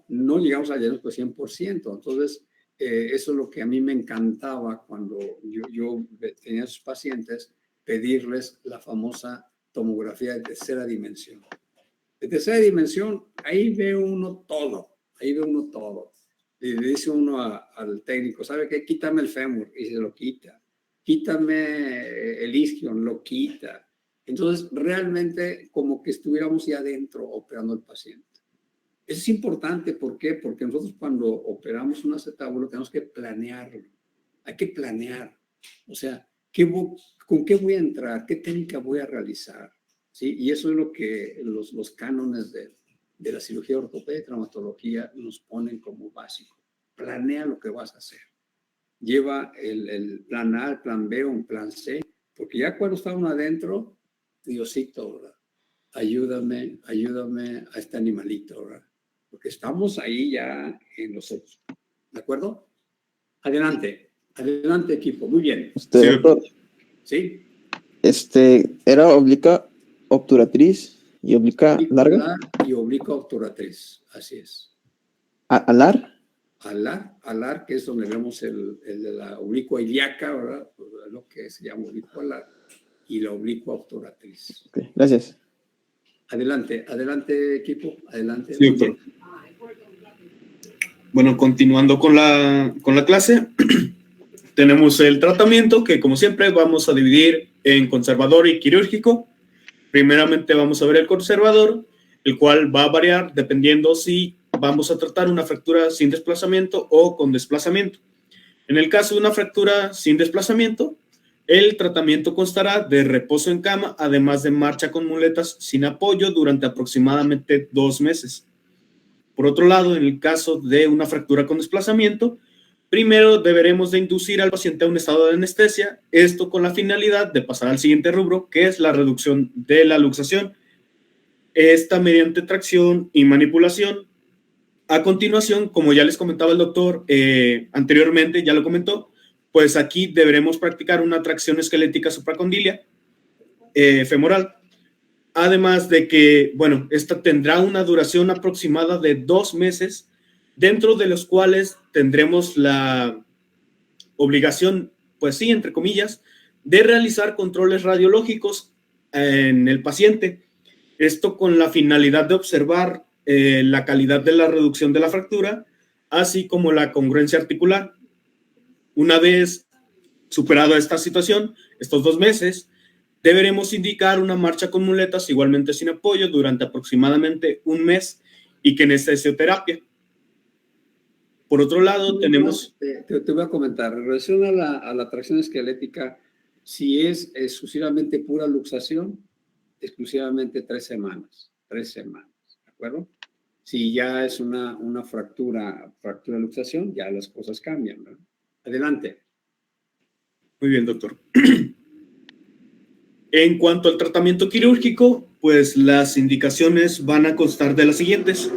no llegamos al diagnóstico 100%. Entonces, eso es lo que a mí me encantaba cuando yo tenía a sus pacientes, pedirles la famosa tomografía de tercera dimensión. De tercera dimensión, ahí ve uno todo. Y le dice uno al técnico, ¿sabe qué? Quítame el fémur, y se lo quita. Quítame el isquion, lo quita. Entonces, realmente, como que estuviéramos ya adentro operando al paciente. Eso es importante, ¿por qué? Porque nosotros cuando operamos un acetábulo tenemos que planearlo. Hay que planear. O sea, ¿con qué voy a entrar? ¿Qué técnica voy a realizar? ¿Sí? Y eso es lo que los cánones de la cirugía ortopedia y traumatología nos ponen como básico. Planea lo que vas a hacer. Lleva el plan A, el plan B o un plan C, porque ya cuando está uno adentro, Diosito, ¿verdad? Ayúdame a este animalito, ¿verdad? Porque estamos ahí ya en los hechos. ¿De acuerdo? Adelante, equipo. Muy bien. Sí. Doctor, ¿Sí? era oblica obturatriz y oblica larga. Y oblicuo obturatriz, así es. ¿Alar? Alar, que es donde vemos el de la oblicua ilíaca, ¿verdad? Lo que se llama oblicua alar, y la oblicua obturatriz. Ok, gracias. Adelante, equipo, adelante. Sí, doctor. Bueno, continuando con la clase, tenemos el tratamiento que, como siempre, vamos a dividir en conservador y quirúrgico. Primeramente vamos a ver el conservador, el cual va a variar dependiendo si vamos a tratar una fractura sin desplazamiento o con desplazamiento. En el caso de una fractura sin desplazamiento, el tratamiento constará de reposo en cama, además de marcha con muletas sin apoyo durante aproximadamente 2 meses. Por otro lado, en el caso de una fractura con desplazamiento, primero deberemos de inducir al paciente a un estado de anestesia, esto con la finalidad de pasar al siguiente rubro, que es la reducción de la luxación, esta mediante tracción y manipulación. A continuación, como ya les comentaba el doctor anteriormente, ya lo comentó, pues aquí deberemos practicar una tracción esquelética supracondilia femoral. Además de que, bueno, esta tendrá una duración aproximada de 2 meses, dentro de los cuales tendremos la obligación, pues sí, entre comillas, de realizar controles radiológicos en el paciente. Esto con la finalidad de observar la calidad de la reducción de la fractura, así como la congruencia articular. Una vez superado esta situación, estos 2 meses, deberemos indicar una marcha con muletas igualmente sin apoyo durante aproximadamente 1 mes y kinestesioterapia. Por otro lado, tenemos... Te voy a comentar, en relación a la tracción esquelética, si es exclusivamente pura luxación, exclusivamente 3 semanas, ¿de acuerdo? Si ya es una fractura de luxación, ya las cosas cambian, ¿verdad? Adelante. Muy bien, doctor. En cuanto al tratamiento quirúrgico, pues las indicaciones van a constar de las siguientes: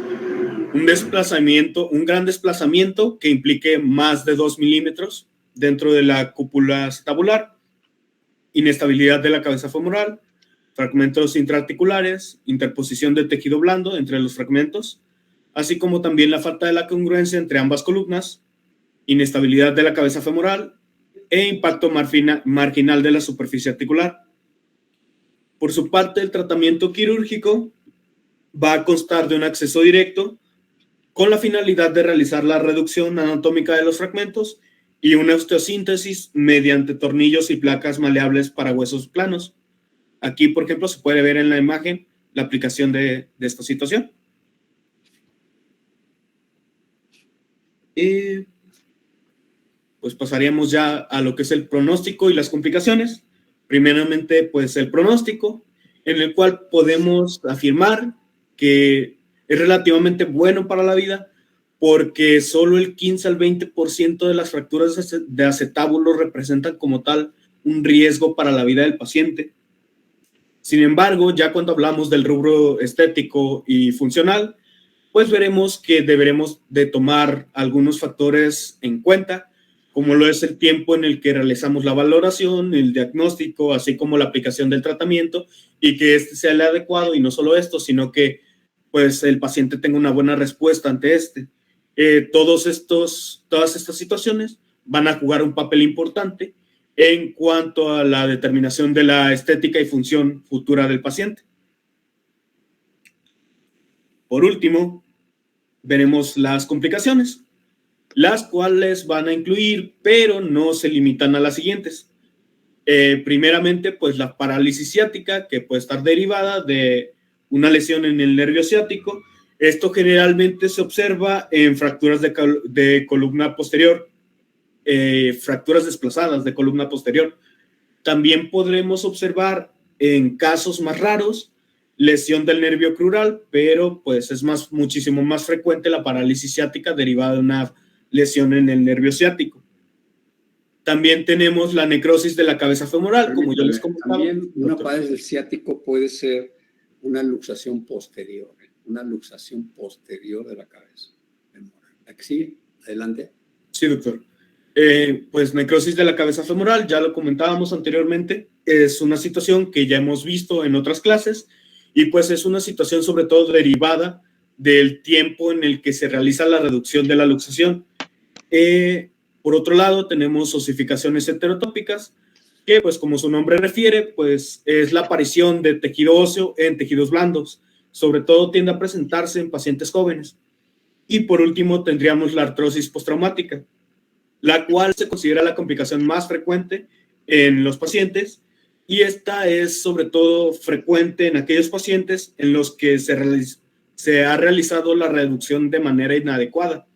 un gran desplazamiento que implique más de 2 milímetros dentro de la cúpula acetabular, inestabilidad de la cabeza femoral, fragmentos intraarticulares, interposición de tejido blando entre los fragmentos, así como también la falta de la congruencia entre ambas columnas, inestabilidad de la cabeza femoral e impacto marginal de la superficie articular. Por su parte, el tratamiento quirúrgico va a constar de un acceso directo con la finalidad de realizar la reducción anatómica de los fragmentos y una osteosíntesis mediante tornillos y placas maleables para huesos planos. Aquí, por ejemplo, se puede ver en la imagen la aplicación de esta situación. Y pues pasaríamos ya a lo que es el pronóstico y las complicaciones. Primeramente, pues el pronóstico, en el cual podemos afirmar que es relativamente bueno para la vida, porque solo el 15 al 20% de las fracturas de acetábulo representan como tal un riesgo para la vida del paciente. Sin embargo, ya cuando hablamos del rubro estético y funcional, pues veremos que deberemos de tomar algunos factores en cuenta, como lo es el tiempo en el que realizamos la valoración, el diagnóstico, así como la aplicación del tratamiento, y que este sea el adecuado, y no solo esto, sino que pues el paciente tenga una buena respuesta ante este. Todas estas situaciones van a jugar un papel importante en cuanto a la determinación de la estética y función futura del paciente. Por último, veremos las complicaciones, las cuales van a incluir, pero no se limitan a las siguientes. Primeramente, pues la parálisis ciática, que puede estar derivada de una lesión en el nervio ciático. Esto generalmente se observa en fracturas de columna posterior. fracturas desplazadas de columna posterior. También podremos observar en casos más raros lesión del nervio crural, pero pues es muchísimo más frecuente la parálisis ciática derivada de una lesión en el nervio ciático. También tenemos la necrosis de la cabeza femoral, como yo les comentaba. También una parálisis del ciático puede ser una luxación posterior de la cabeza femoral. ¿Aquí sigue? Adelante. Sí, doctor. Pues necrosis de la cabeza femoral, ya lo comentábamos anteriormente, es una situación que ya hemos visto en otras clases y pues es una situación sobre todo derivada del tiempo en el que se realiza la reducción de la luxación. Por otro lado, tenemos osificaciones heterotópicas, que pues como su nombre refiere, pues es la aparición de tejido óseo en tejidos blandos. Sobre todo tiende a presentarse en pacientes jóvenes. Y por último tendríamos la artrosis postraumática, la cual se considera la complicación más frecuente en los pacientes y esta es sobre todo frecuente en aquellos pacientes en los que se ha realizado la reducción de manera inadecuada.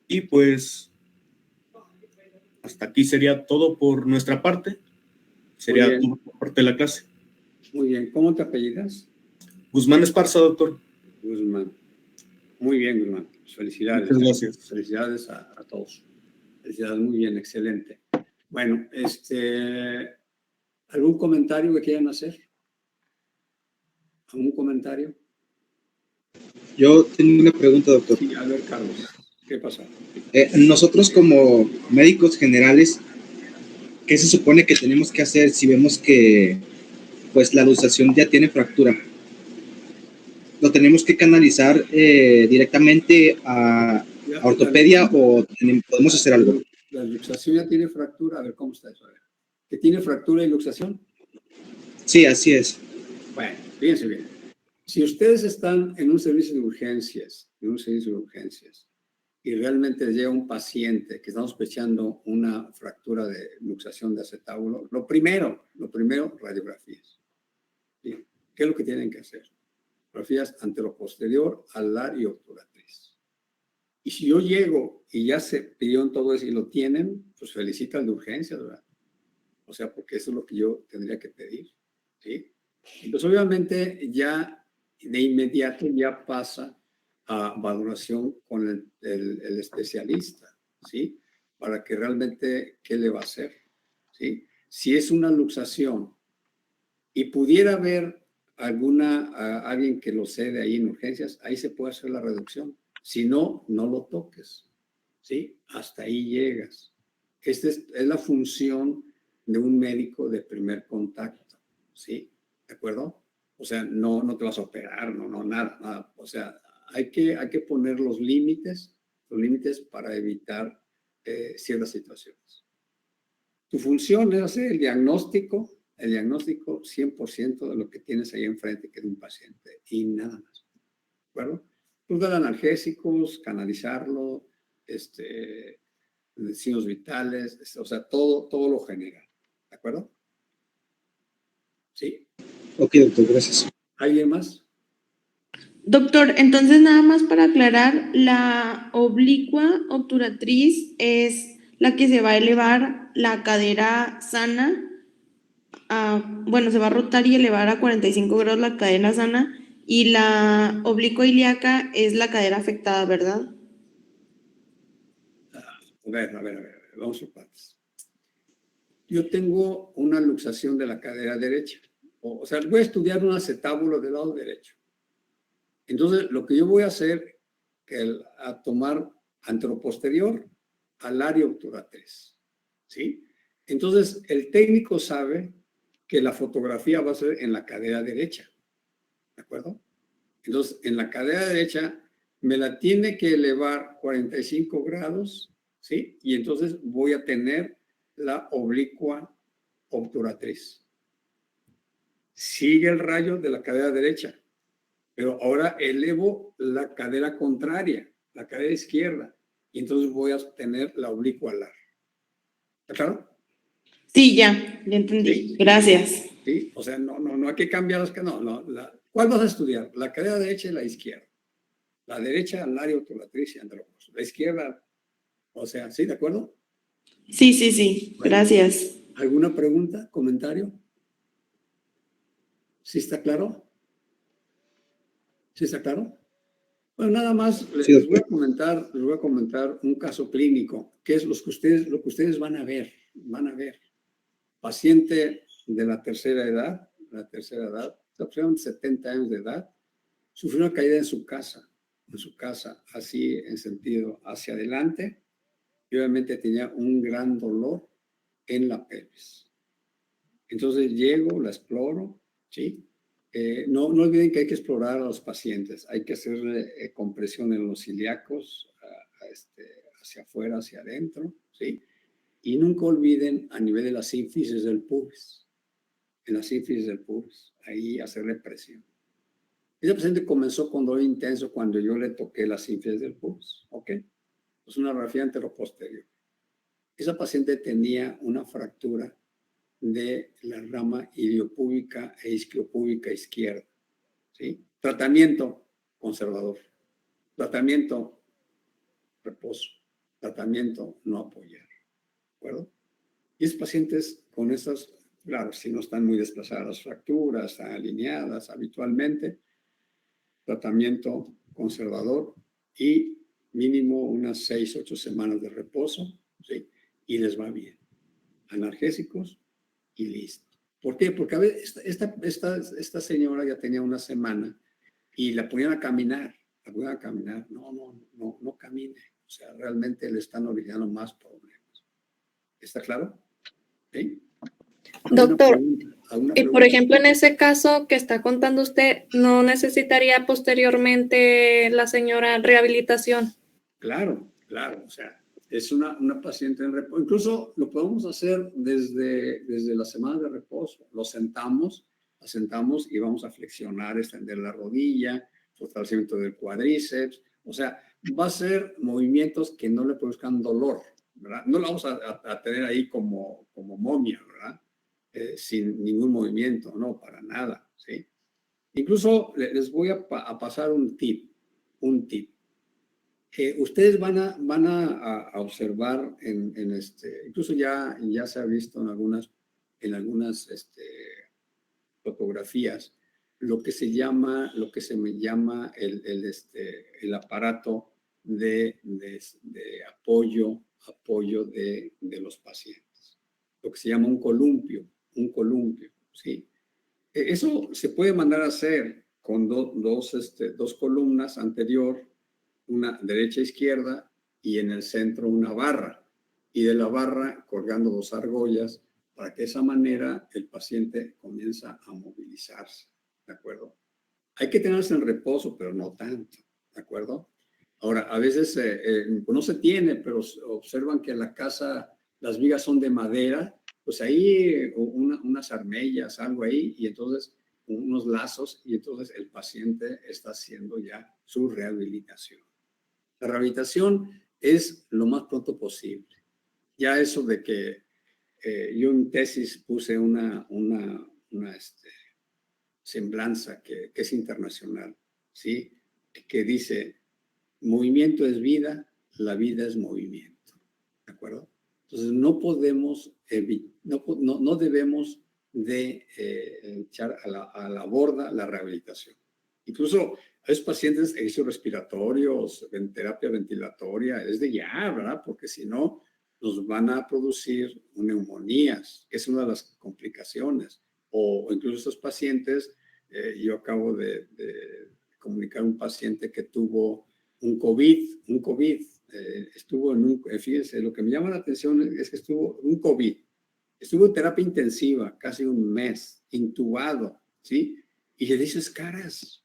Y pues hasta aquí sería todo por nuestra parte. Sería todo por parte de la clase. Muy bien. ¿Cómo te apellidas? Guzmán Esparza, doctor. Guzmán. Muy bien, Guzmán. Felicidades. Muchas gracias. Felicidades a todos. Felicidades, muy bien, excelente. Bueno, ¿algún comentario que quieran hacer? ¿Algún comentario? Yo tengo una pregunta, doctor. Sí, a ver, Carlos, ¿qué pasa? Nosotros como médicos generales, ¿qué se supone que tenemos que hacer si vemos que pues la luxación ya tiene fractura? ¿Lo tenemos que canalizar directamente a ortopedia o podemos hacer algo? La luxación ya tiene fractura. A ver, ¿cómo está eso? A ver. ¿Que tiene fractura y luxación? Sí, así es. Bueno, fíjense bien. Si ustedes están en un servicio de urgencias, y realmente les llega un paciente que está sospechando una fractura de luxación de acetábulo, lo primero, radiografías. ¿Sí? ¿Qué es lo que tienen que hacer? Radiografías anteroposterior, alar y obturatriz. Y si yo llego y ya se pidió en todo eso y lo tienen, pues felicitan de urgencias, ¿verdad? O sea, porque eso es lo que yo tendría que pedir, ¿sí? Entonces, obviamente, ya de inmediato ya pasa a valoración con el especialista, ¿sí? Para que realmente, ¿qué le va a hacer? ¿Sí? Si es una luxación y pudiera haber alguien que lo cede ahí en urgencias, ahí se puede hacer la reducción. Si no, no lo toques, ¿sí? Hasta ahí llegas. Esta es la función de un médico de primer contacto, ¿sí? ¿De acuerdo? O sea, no te vas a operar, nada. O sea, hay que poner los límites para evitar ciertas situaciones. Tu función es hacer el diagnóstico 100% de lo que tienes ahí enfrente, que es un paciente, y nada más. ¿De acuerdo? Pues dar analgésicos, canalizarlo, signos vitales, o sea, todo lo general. ¿De acuerdo? ¿Sí? Ok, doctor, gracias. ¿Alguien más? Doctor, entonces nada más para aclarar, la oblicua obturatriz es la que se va a elevar la cadera sana, se va a rotar y elevar a 45 grados la cadera sana, y la oblicua ilíaca es la cadera afectada, ¿verdad? A ver, vamos por partes. Yo tengo una luxación de la cadera derecha. O sea, voy a estudiar un acetábulo del lado derecho. Entonces, lo que yo voy a hacer es a tomar anteroposterior al área obturatriz, ¿sí? Entonces, el técnico sabe que la fotografía va a ser en la cadera derecha, ¿de acuerdo? Entonces, en la cadera derecha me la tiene que elevar 45 grados, ¿sí? Y entonces voy a tener la oblicua obturatriz. Sigue el rayo de la cadera derecha, pero ahora elevo la cadera contraria, la cadera izquierda, y entonces voy a tener la oblicua alar. ¿Está claro? Sí, ya entendí. Sí. Gracias. Sí, o sea, no hay que cambiar las que ¿cuál vas a estudiar? La cadera derecha y la izquierda. La derecha, alar y obturatriz y anteroposterior. La izquierda, O sea, ¿sí? ¿De acuerdo? Sí, sí, sí. Gracias. ¿Alguna pregunta, comentario? ¿Sí está claro? ¿Sí está claro? Bueno, nada más Sí, les voy a comentar un caso clínico, que es lo que ustedes van a ver. Paciente de la tercera edad, aproximadamente 70 años de edad, sufrió una caída en su casa, así en sentido hacia adelante, y obviamente tenía un gran dolor en la pelvis. Entonces llego, la exploro, ¿sí? No olviden que hay que explorar a los pacientes, hay que hacer compresión en los ilíacos, hacia afuera, hacia adentro, ¿sí? Y nunca olviden a nivel de la sínfisis del pubis, en la sínfisis del pubis, ahí hacerle presión. Ese paciente comenzó con dolor intenso cuando yo le toqué la sínfisis del pubis, ¿ok? Es una radiografía anteroposterior. Esa paciente tenía una fractura de la rama iliopúbica e isquiopúbica izquierda, ¿sí? Tratamiento conservador, tratamiento reposo, tratamiento no apoyar, ¿de acuerdo? Y esos pacientes con estas, claro, si no están muy desplazadas las fracturas, están alineadas habitualmente, tratamiento conservador y mínimo unas 6-8 semanas de reposo, ¿sí? Y les va bien. Analgésicos y listo. ¿Por qué? Porque a veces esta señora ya tenía una semana y la ponían a caminar, no camine. O sea, realmente le están originando más problemas. ¿Está claro? ¿Sí? Doctor, ¿Alguna y por pregunta? ejemplo, en ese caso que está contando usted, ¿no necesitaría posteriormente la señora rehabilitación? Claro. O sea, es una paciente en reposo. Incluso lo podemos hacer desde la semana de reposo. La sentamos y vamos a flexionar, extender la rodilla, fortalecimiento del cuádriceps. O sea, va a ser movimientos que no le produzcan dolor, ¿verdad? No la vamos a tener ahí como momia, ¿verdad? Sin ningún movimiento, no, para nada, ¿sí? Incluso les voy a pasar un tip. Ustedes van a observar incluso ya se ha visto en algunas fotografías, lo que se me llama el aparato de apoyo de los pacientes, lo que se llama un columpio, ¿sí? Eso se puede mandar a hacer con dos columnas anterior, una derecha e izquierda, y en el centro una barra, y de la barra colgando dos argollas, para que de esa manera el paciente comienza a movilizarse, ¿de acuerdo? Hay que tenerse en reposo, pero no tanto, ¿de acuerdo? Ahora, a veces no se tiene, pero observan que en la casa las vigas son de madera, pues ahí unas armellas, algo ahí, y entonces unos lazos, y entonces el paciente está haciendo ya su rehabilitación. La rehabilitación es lo más pronto posible. Ya eso de que yo en tesis puse una semblanza que es internacional, ¿sí? Que dice, movimiento es vida, la vida es movimiento, ¿de acuerdo? Entonces no podemos, no debemos de echar a la borda la rehabilitación. Incluso a esos pacientes ejercicios respiratorios, en terapia ventilatoria, es de ya, ¿verdad? Porque si no, nos van a producir neumonías, que es una de las complicaciones. O incluso estos pacientes, yo acabo de comunicar a un paciente que tuvo un COVID, estuvo fíjense, lo que me llama la atención es que estuvo en terapia intensiva casi un mes, intubado, ¿sí? Y le hizo escaras,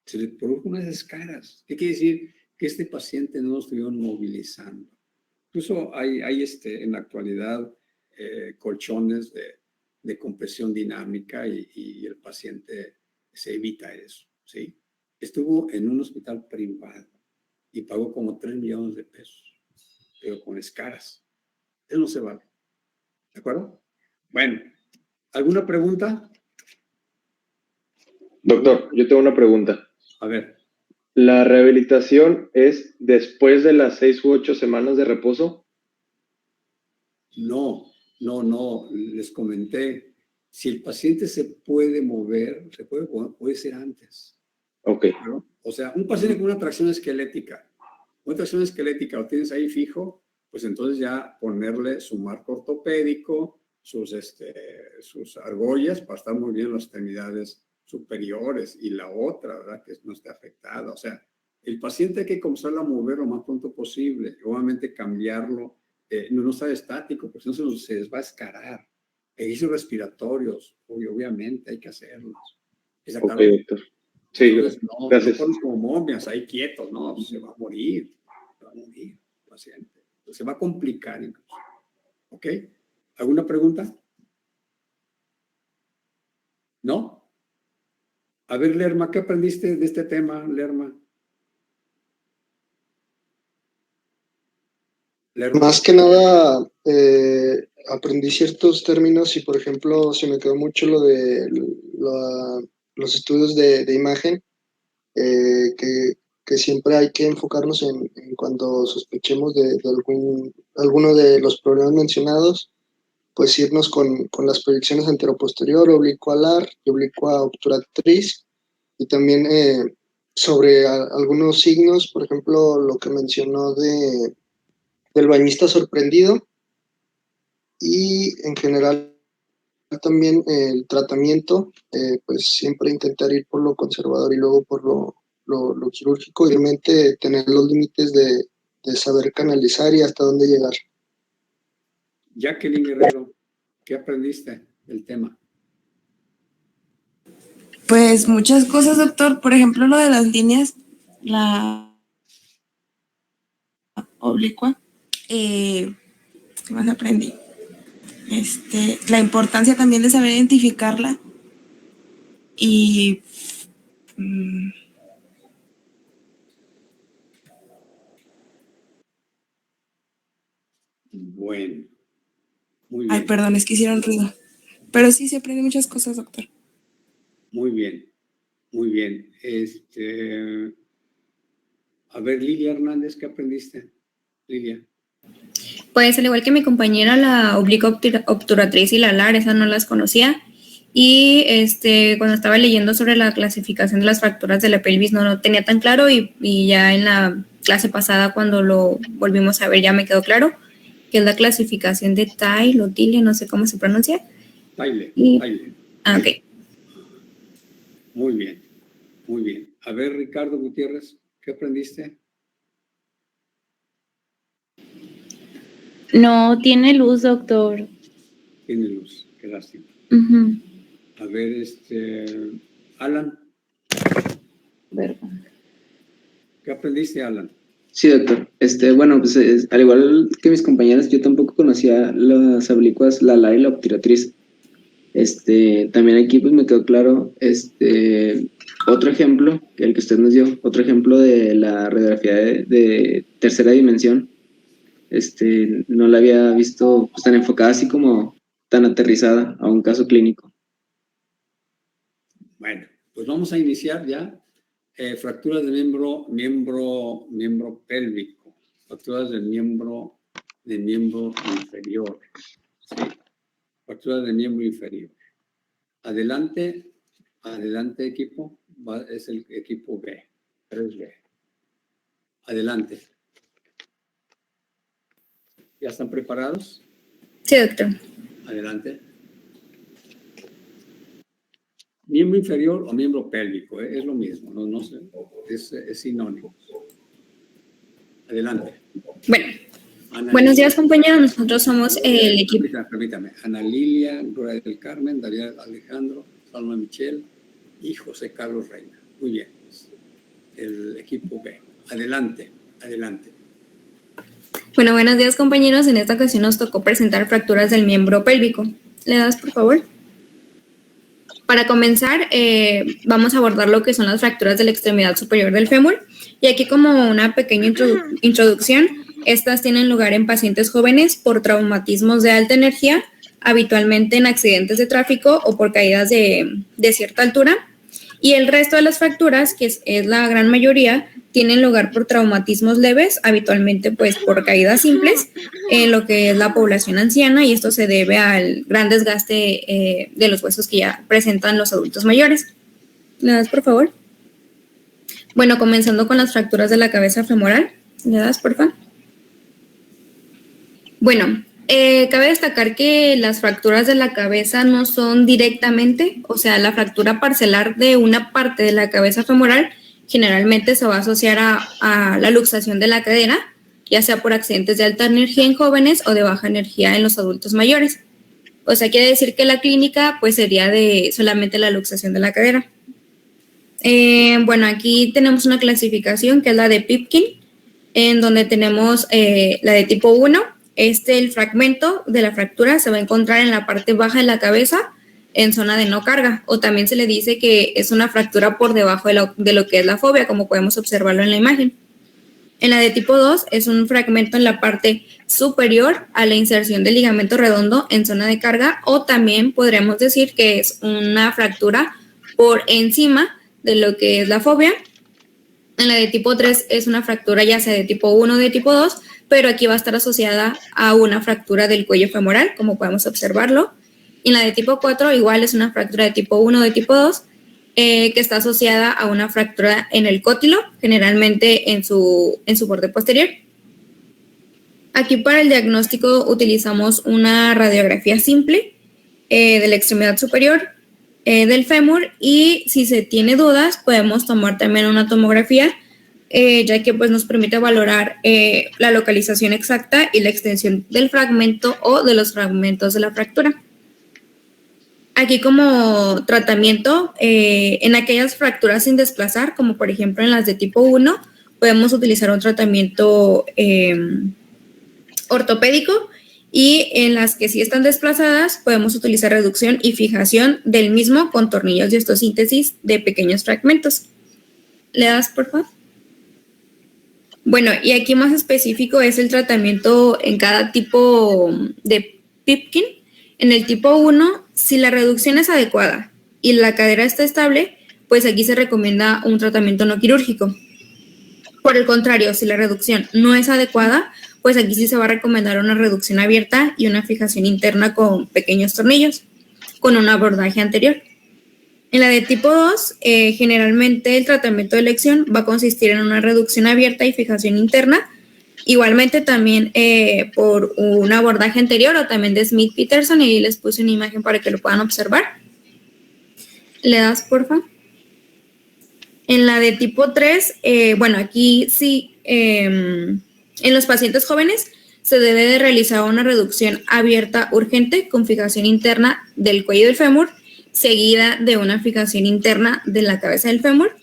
se le produjo unas escaras. ¿Qué quiere decir? Que este paciente no lo estuvieron movilizando. Incluso hay en la actualidad colchones de compresión dinámica y el paciente se evita eso, ¿sí? Estuvo en un hospital privado y pagó como 3 millones de pesos, pero con escaras. Eso no se vale. ¿De acuerdo? Bueno, ¿alguna pregunta? Doctor, yo tengo una pregunta. A ver. ¿La rehabilitación es después de las 6 u 8 semanas de reposo? No, les comenté. Si el paciente se puede mover, puede ser antes. Ok. ¿No? O sea, un paciente con una tracción esquelética, lo tienes ahí fijo, pues entonces ya ponerle su marco ortopédico, sus argollas para estar muy bien las extremidades superiores y la otra, ¿verdad? Que no esté afectada. O sea, el paciente hay que comenzarlo a mover lo más pronto posible. Obviamente cambiarlo, no estar estático, porque si no se les va a escarar. Ejercicios respiratorios, obviamente hay que hacerlos. Ok, doctor. Sí, entonces, gracias. No pones como momias ahí quietos, no, se va a morir el paciente. Se va a complicar incluso. ¿Ok? ¿Alguna pregunta? ¿No? A ver, Lerma, ¿qué aprendiste de este tema, Lerma? Más que nada, aprendí ciertos términos y, por ejemplo, se me quedó mucho lo de los estudios de imagen, que siempre hay que enfocarnos en cuando sospechemos de alguno de los problemas mencionados, pues irnos con las proyecciones anteroposterior, oblicua alar y oblicua obturatriz, y también sobre algunos signos, por ejemplo, lo que mencionó del bañista sorprendido, y en general también el tratamiento, pues siempre intentar ir por lo conservador y luego por lo quirúrgico, obviamente tener los límites de saber canalizar y hasta dónde llegar. Jacqueline Guerrero, ¿qué aprendiste del tema? Pues muchas cosas, doctor. Por ejemplo, lo de las líneas, la oblicua. ¿Qué más aprendí? La importancia también de saber identificarla y Bueno, muy bien. ay, perdón, es que hicieron ruido. Pero sí se aprende muchas cosas, doctor. Muy bien, muy bien. A ver, Lilia Hernández, ¿qué aprendiste? Lilia. Pues al igual que mi compañera, la oblicua obturatriz y la alar, esas no las conocía. Y cuando estaba leyendo sobre la clasificación de las fracturas de la pelvis no lo tenía tan claro y ya en la clase pasada cuando lo volvimos a ver ya me quedó claro, que es la clasificación de Tyle o Tyle, no sé cómo se pronuncia. Tyle. Ah, ok. Muy bien, muy bien. A ver, Ricardo Gutiérrez, ¿qué aprendiste? No tiene luz, doctor. Tiene luz, qué lástima. Uh-huh. A ver, Alan. ¿Qué aprendiste, Alan? Sí, doctor. Bueno, pues al igual que mis compañeras, yo tampoco conocía las oblicuas, la alar y la obturatriz. También aquí pues me quedó claro, otro ejemplo, el que usted nos dio, otro ejemplo de la radiografía de tercera dimensión. No la había visto pues tan enfocada así como tan aterrizada a un caso clínico. Bueno, pues vamos a iniciar ya. Fracturas de miembro pélvico, fracturas del miembro inferior. ¿Sí? Fracturas del miembro inferior. Adelante equipo, es el equipo B, 3B. Adelante. ¿Ya están preparados? Sí, doctor. Adelante. Miembro inferior o miembro pélvico, es lo mismo, no sé, es sinónimo. Adelante. Bueno, buenos días, compañeros. Nosotros somos el equipo. Permítame. Ana Lilia, Gloria del Carmen, David Alejandro, Salma Michelle y José Carlos Reina. Muy bien. El equipo B. Adelante. Bueno, buenos días, compañeros. En esta ocasión nos tocó presentar fracturas del miembro pélvico. ¿Le das, por favor? Para comenzar, vamos a abordar lo que son las fracturas de la extremidad superior del fémur. Y aquí, como una pequeña introducción, estas tienen lugar en pacientes jóvenes por traumatismos de alta energía, habitualmente en accidentes de tráfico o por caídas de cierta altura. Y el resto de las fracturas, que es la gran mayoría, tienen lugar por traumatismos leves, habitualmente pues por caídas simples, en lo que es la población anciana, y esto se debe al gran desgaste de los huesos que ya presentan los adultos mayores. ¿Le das, por favor? Bueno, comenzando con las fracturas de la cabeza femoral. ¿Le das, por favor? Bueno, cabe destacar que las fracturas de la cabeza no son directamente, o sea, la fractura parcelar de una parte de la cabeza femoral generalmente se va a asociar a la luxación de la cadera, ya sea por accidentes de alta energía en jóvenes o de baja energía en los adultos mayores. O sea, quiere decir que la clínica pues sería de solamente la luxación de la cadera. Bueno, aquí tenemos una clasificación que es la de Pipkin, en donde tenemos la de tipo 1. El fragmento de la fractura se va a encontrar en la parte baja de la cabeza, en zona de no carga, o también se le dice que es una fractura por debajo de lo que es la fobia, como podemos observarlo en la imagen. En la de tipo 2 es un fragmento en la parte superior a la inserción del ligamento redondo en zona de carga, o también podríamos decir que es una fractura por encima de lo que es la fobia. En la de tipo 3 es una fractura ya sea de tipo 1 o de tipo 2, pero aquí va a estar asociada a una fractura del cuello femoral, como podemos observarlo. Y en la de tipo 4 igual es una fractura de tipo 1 o de tipo 2, que está asociada a una fractura en el cótilo, generalmente en su borde posterior. Aquí para el diagnóstico utilizamos una radiografía simple de la extremidad superior del fémur, y si se tiene dudas podemos tomar también una tomografía, ya que pues, nos permite valorar la localización exacta y la extensión del fragmento o de los fragmentos de la fractura. Aquí como tratamiento, en aquellas fracturas sin desplazar, como por ejemplo en las de tipo 1, podemos utilizar un tratamiento ortopédico, y en las que sí están desplazadas podemos utilizar reducción y fijación del mismo con tornillos de ostosíntesis de pequeños fragmentos. ¿Le das, por favor? Bueno, y aquí más específico es el tratamiento en cada tipo de Pipkin. En el tipo 1, si la reducción es adecuada y la cadera está estable, pues aquí se recomienda un tratamiento no quirúrgico. Por el contrario, si la reducción no es adecuada, pues aquí sí se va a recomendar una reducción abierta y una fijación interna con pequeños tornillos, con un abordaje anterior. En la de tipo 2, generalmente el tratamiento de elección va a consistir en una reducción abierta y fijación interna, igualmente también por un abordaje anterior o también de Smith-Peterson, y les puse una imagen para que lo puedan observar. ¿Le das, porfa? En la de tipo 3, bueno, aquí sí, en los pacientes jóvenes se debe de realizar una reducción abierta urgente con fijación interna del cuello del fémur, seguida de una fijación interna de la cabeza del fémur.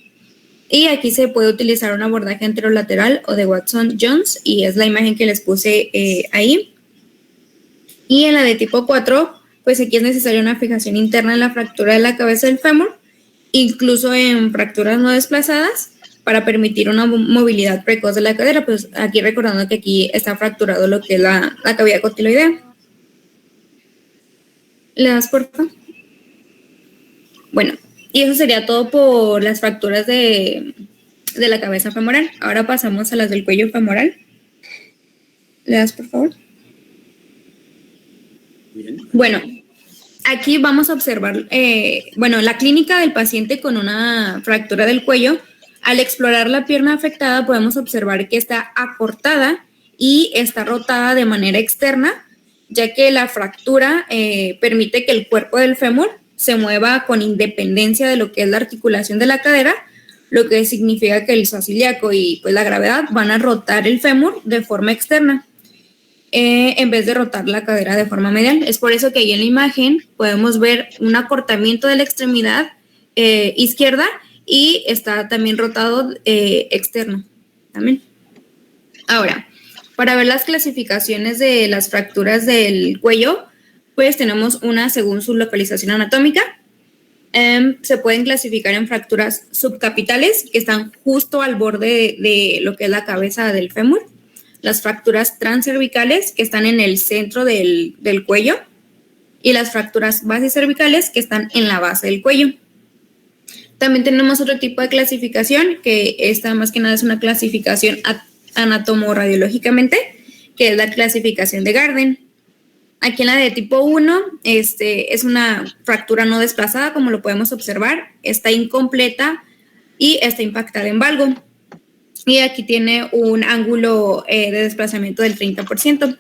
Y aquí se puede utilizar un abordaje anterolateral o de Watson-Jones, y es la imagen que les puse ahí. Y en la de tipo 4, pues aquí es necesaria una fijación interna en la fractura de la cabeza del fémur, incluso en fracturas no desplazadas, para permitir una movilidad precoz de la cadera, pues aquí recordando que aquí está fracturado lo que es la cavidad cotiloidea. ¿Le das, por favor? Bueno, y eso sería todo por las fracturas de la cabeza femoral. Ahora pasamos a las del cuello femoral. ¿Le das, por favor? Bien. Bueno, aquí vamos a observar, la clínica del paciente con una fractura del cuello. Al explorar la pierna afectada podemos observar que está acortada y está rotada de manera externa, ya que la fractura permite que el cuerpo del fémur se mueva con independencia de lo que es la articulación de la cadera, lo que significa que el psoas ilíaco y pues la gravedad van a rotar el fémur de forma externa, en vez de rotar la cadera de forma medial. Es por eso que ahí en la imagen podemos ver un acortamiento de la extremidad izquierda, y está también rotado externo. También. Ahora, para ver las clasificaciones de las fracturas del cuello, pues tenemos una según su localización anatómica. Se pueden clasificar en fracturas subcapitales, que están justo al borde de lo que es la cabeza del fémur. Las fracturas transcervicales, que están en el centro del cuello. Y las fracturas basicervicales, que están en la base del cuello. También tenemos otro tipo de clasificación, que esta más que nada es una clasificación anatomoradiológicamente, que es la clasificación de Garden. Aquí en la de tipo 1, es una fractura no desplazada, como lo podemos observar, está incompleta y está impactada en valgo. Y aquí tiene un ángulo de desplazamiento del 30%.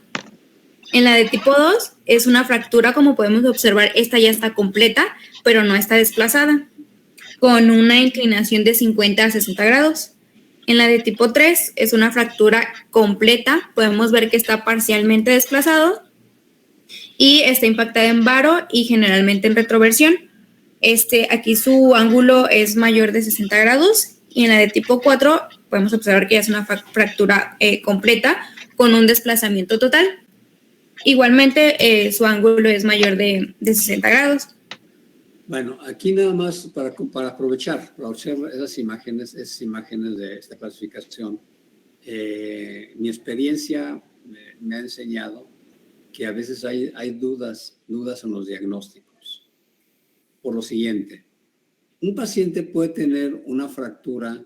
En la de tipo 2 es una fractura, como podemos observar, esta ya está completa, pero no está desplazada, con una inclinación de 50 a 60 grados. En la de tipo 3 es una fractura completa, podemos ver que está parcialmente desplazado y está impactada en varo y generalmente en retroversión. Aquí su ángulo es mayor de 60 grados y en la de tipo 4 podemos observar que ya es una fractura completa con un desplazamiento total. Igualmente su ángulo es mayor de 60 grados. Bueno, aquí nada más para aprovechar esas imágenes de esta clasificación. Mi experiencia me ha enseñado que a veces hay dudas en los diagnósticos. Por lo siguiente, un paciente puede tener una fractura,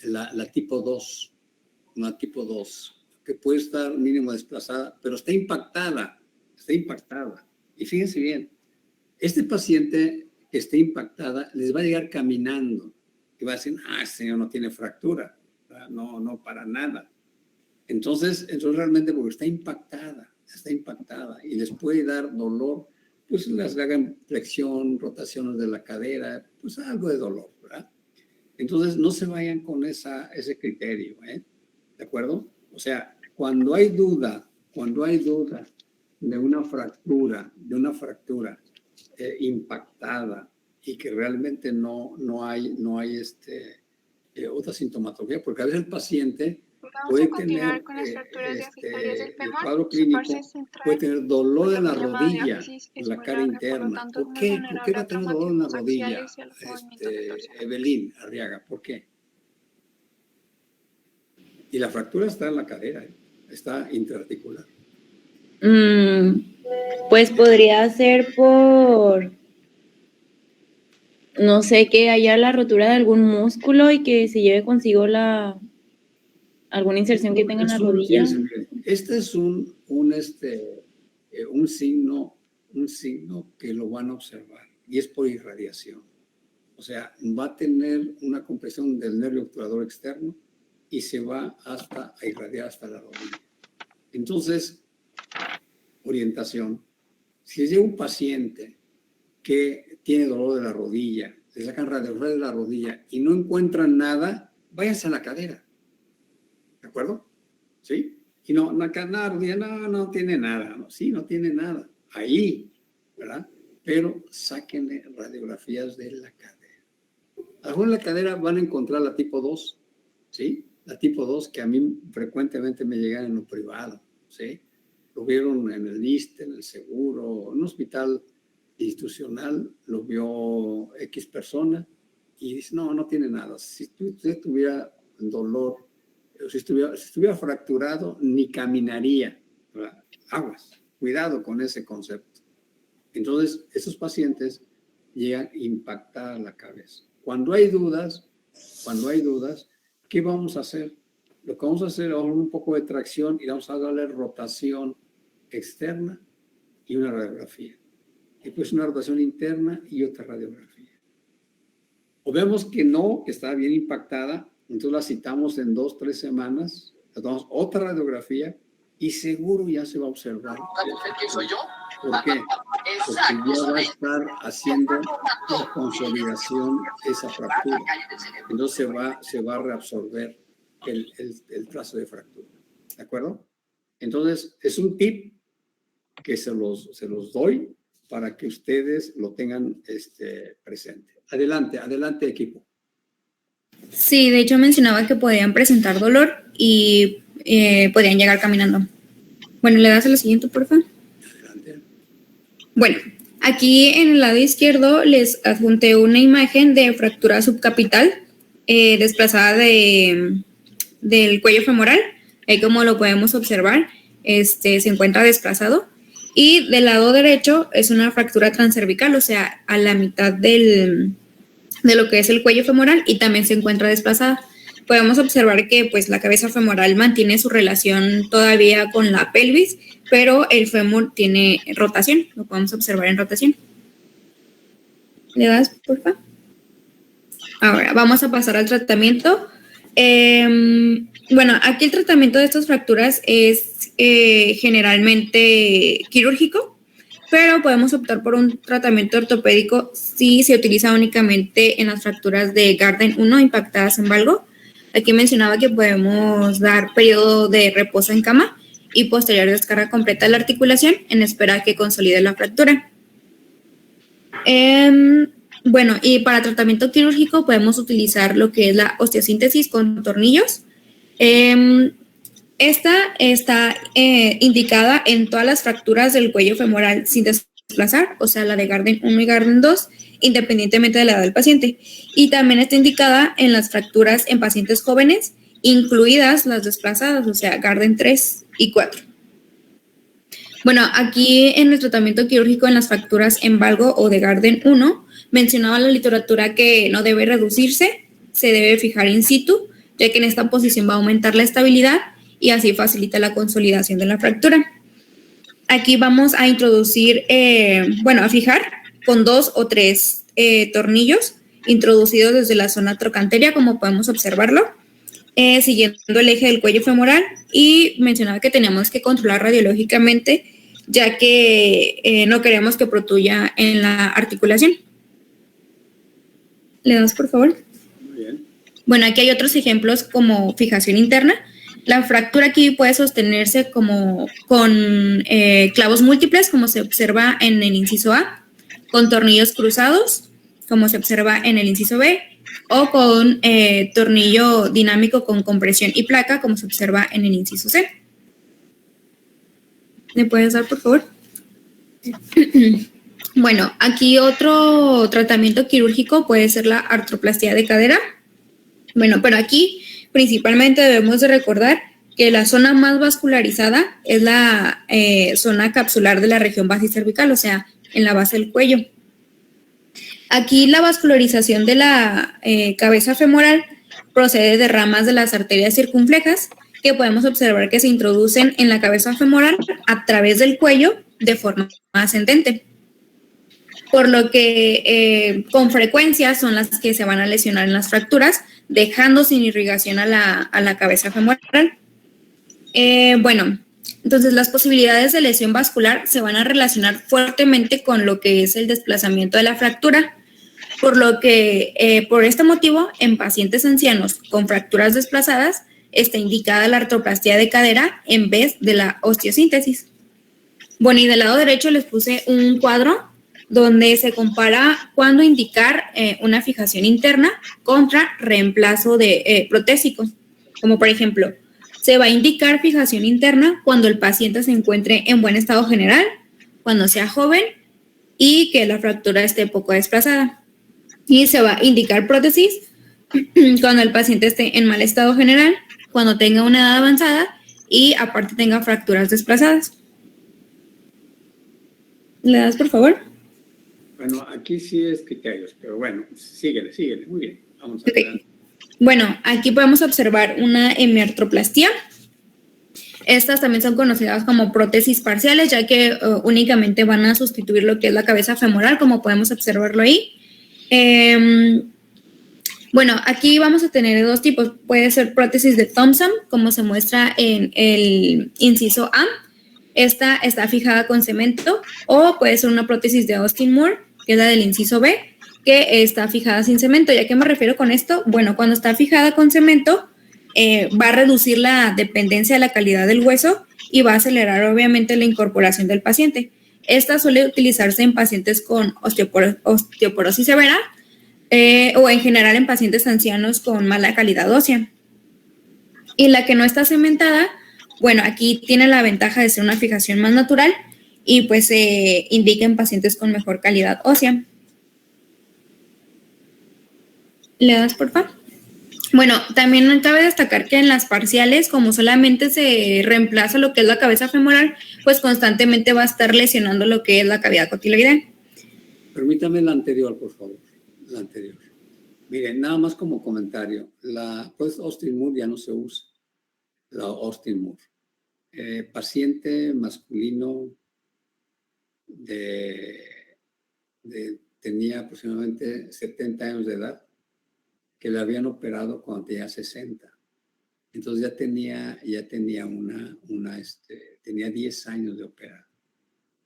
la tipo 2, una tipo 2, que puede estar mínimo desplazada, pero está impactada. Y fíjense bien, este paciente que esté impactada les va a llegar caminando y va a decir, este señor no tiene fractura, no para nada. Entonces realmente porque está impactada y les puede dar dolor, pues les hagan flexión, rotaciones de la cadera, pues algo de dolor, ¿verdad? Entonces no se vayan con ese criterio, ¿de acuerdo? O sea, cuando hay duda de una fractura impactada y que realmente no hay otra sintomatología, porque a veces el paciente puede tener el cuadro clínico, puede tener dolor en la rodilla, en la cara interna. ¿Por qué va a tener dolor en la rodilla, Evelyn Arriaga? ¿Por qué? Y la fractura está en la cadera, está interarticular. Pues podría ser por, no sé, que haya la rotura de algún músculo y que se lleve consigo alguna inserción que tenga en la rodilla. Este es un signo que lo van a observar y es por irradiación. O sea, va a tener una compresión del nervio obturador externo y se va a irradiar hasta la rodilla. Entonces, orientación. Si llega un paciente que tiene dolor de la rodilla, le sacan radiografía de la rodilla y no encuentran nada, váyanse a la cadera. ¿De acuerdo? ¿Sí? Y no tiene nada. No, sí, no tiene nada. Ahí, ¿verdad? Pero sáquenle radiografías de la cadera. A lo mejor en la cadera van a encontrar la tipo 2, ¿sí? La tipo 2 que a mí frecuentemente me llegan en lo privado, ¿sí? Lo vieron en el ISSSTE, en el seguro, en un hospital institucional, lo vio X persona y dice, no tiene nada. Si usted tuviera dolor, si estuviera fracturado, ni caminaría, ¿verdad? Aguas, cuidado con ese concepto. Entonces, esos pacientes llegan impactada la cabeza. Cuando hay dudas, ¿qué vamos a hacer? Lo que vamos a hacer es un poco de tracción y vamos a darle rotación externa y una radiografía. Después una rotación interna y otra radiografía. O vemos que que está bien impactada, entonces la citamos en 2-3 semanas, le damos otra radiografía y seguro ya se va a observar. ¿Por qué? Porque ya va a estar haciendo la consolidación esa fractura. Entonces se va a reabsorber el trazo de fractura. ¿De acuerdo? Entonces, es un tip que se los doy para que ustedes lo tengan presente. Adelante, equipo. Sí, de hecho mencionaba que podían presentar dolor y podían llegar caminando. Bueno, ¿le das a lo siguiente, por favor? Adelante. Bueno, aquí en el lado izquierdo les adjunté una imagen de fractura subcapital desplazada del cuello femoral. Ahí como lo podemos observar, se encuentra desplazado. Y del lado derecho es una fractura transcervical, o sea, a la mitad del de lo que es el cuello femoral y también se encuentra desplazada. Podemos observar que pues la cabeza femoral mantiene su relación todavía con la pelvis, pero el fémur tiene rotación, lo podemos observar en rotación. ¿Le das, por favor? Ahora vamos a pasar al tratamiento. Bueno, aquí el tratamiento de estas fracturas es generalmente quirúrgico, pero podemos optar por un tratamiento ortopédico si se utiliza únicamente en las fracturas de Gardner 1 impactadas en valgo. Aquí mencionaba que podemos dar periodo de reposo en cama y posterior descarga completa de la articulación en espera de que consolide la fractura. Bueno, y para tratamiento quirúrgico podemos utilizar lo que es la osteosíntesis con tornillos. Esta está indicada en todas las fracturas del cuello femoral sin desplazar, o sea, la de Gardner 1 y Gardner 2, independientemente de la edad del paciente. Y también está indicada en las fracturas en pacientes jóvenes, incluidas las desplazadas, o sea, Gardner 3 y 4. Bueno, aquí en el tratamiento quirúrgico en las fracturas en valgo o de Gardner 1, mencionaba la literatura que no debe reducirse, se debe fijar in situ, ya que en esta posición va a aumentar la estabilidad y así facilita la consolidación de la fractura. Aquí vamos a introducir, a fijar con 2 o 3 tornillos introducidos desde la zona trocanteria, como podemos observarlo, siguiendo el eje del cuello femoral, y mencionaba que teníamos que controlar radiológicamente, ya que no queremos que protruya en la articulación. ¿Le das, por favor? Muy bien. Bueno, aquí hay otros ejemplos como fijación interna. La fractura aquí puede sostenerse como con clavos múltiples, como se observa en el inciso A, con tornillos cruzados, como se observa en el inciso B, o con tornillo dinámico con compresión y placa, como se observa en el inciso C. ¿Me puedes dar, por favor? Bueno, aquí otro tratamiento quirúrgico puede ser la artroplastia de cadera. Bueno, pero aquí principalmente debemos de recordar que la zona más vascularizada es la zona capsular de la región basicervical, o sea, en la base del cuello. Aquí la vascularización de la cabeza femoral procede de ramas de las arterias circunflejas que podemos observar que se introducen en la cabeza femoral a través del cuello de forma ascendente, por lo que con frecuencia son las que se van a lesionar en las fracturas, dejando sin irrigación a la cabeza femoral. Bueno, entonces las posibilidades de lesión vascular se van a relacionar fuertemente con lo que es el desplazamiento de la fractura, por lo que por este motivo en pacientes ancianos con fracturas desplazadas está indicada la artroplastia de cadera en vez de la osteosíntesis. Bueno, y del lado derecho les puse un cuadro donde se compara cuándo indicar una fijación interna contra reemplazo de protésico. Como por ejemplo, se va a indicar fijación interna cuando el paciente se encuentre en buen estado general, cuando sea joven y que la fractura esté poco desplazada. Y se va a indicar prótesis cuando el paciente esté en mal estado general, cuando tenga una edad avanzada y aparte tenga fracturas desplazadas. ¿Le das, por favor? Bueno, aquí sí es criterios, pero bueno, síguele, muy bien. Vamos a ver. Bueno, aquí podemos observar una hemiartroplastia. Estas también son conocidas como prótesis parciales, ya que únicamente van a sustituir lo que es la cabeza femoral, como podemos observarlo ahí. Bueno, aquí vamos a tener dos tipos. Puede ser prótesis de Thompson, como se muestra en el inciso A. Esta está fijada con cemento, o puede ser una prótesis de Austin Moore, que es la del inciso B, que está fijada sin cemento. ¿Y a qué me refiero con esto? Bueno, cuando está fijada con cemento, va a reducir la dependencia de la calidad del hueso y va a acelerar obviamente la incorporación del paciente. Esta suele utilizarse en pacientes con osteoporosis severa o en general en pacientes ancianos con mala calidad ósea. Y la que no está cementada, bueno, aquí tiene la ventaja de ser una fijación más natural y pues se indica en pacientes con mejor calidad ósea. ¿Le das, por favor? Bueno, también cabe destacar que en las parciales, como solamente se reemplaza lo que es la cabeza femoral, pues constantemente va a estar lesionando lo que es la cavidad cotiloidea. Permítame la anterior, por favor. La anterior. Miren, nada más como comentario, pues Austin Moore ya no se usa, la Austin Moore. Paciente masculino tenía aproximadamente 70 años de edad, que le habían operado cuando tenía 60. Entonces ya tenía tenía 10 años de operar.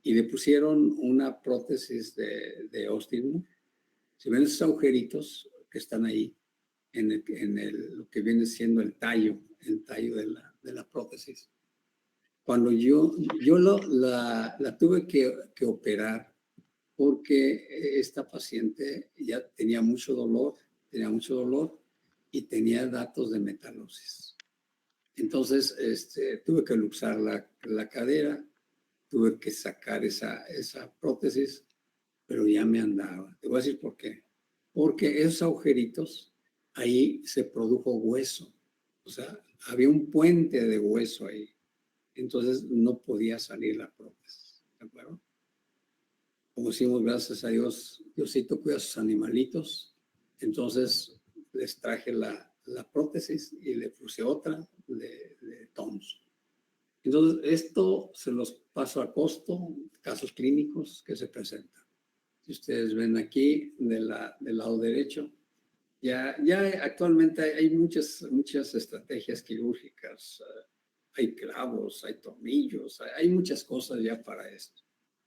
Y le pusieron una prótesis de Austin Moore. Si ven esos agujeritos que están ahí, lo que viene siendo el tallo de la prótesis. Cuando yo la tuve que operar porque esta paciente ya tenía mucho dolor y tenía datos de metalosis. Entonces, tuve que luxar la cadera, tuve que sacar esa prótesis, pero ya me andaba. Te voy a decir por qué. Porque esos agujeritos, ahí se produjo hueso. O sea, había un puente de hueso ahí. Entonces, no podía salir la prótesis. ¿De acuerdo? Como decimos, gracias a Dios, Diosito cuida a sus animalitos. Entonces, les traje la prótesis y le puse otra de TOMS. Entonces, esto se los paso a costo, casos clínicos que se presentan. Si ustedes ven aquí, del lado derecho, ya actualmente hay muchas estrategias quirúrgicas. Hay clavos, hay tornillos, hay muchas cosas ya para esto.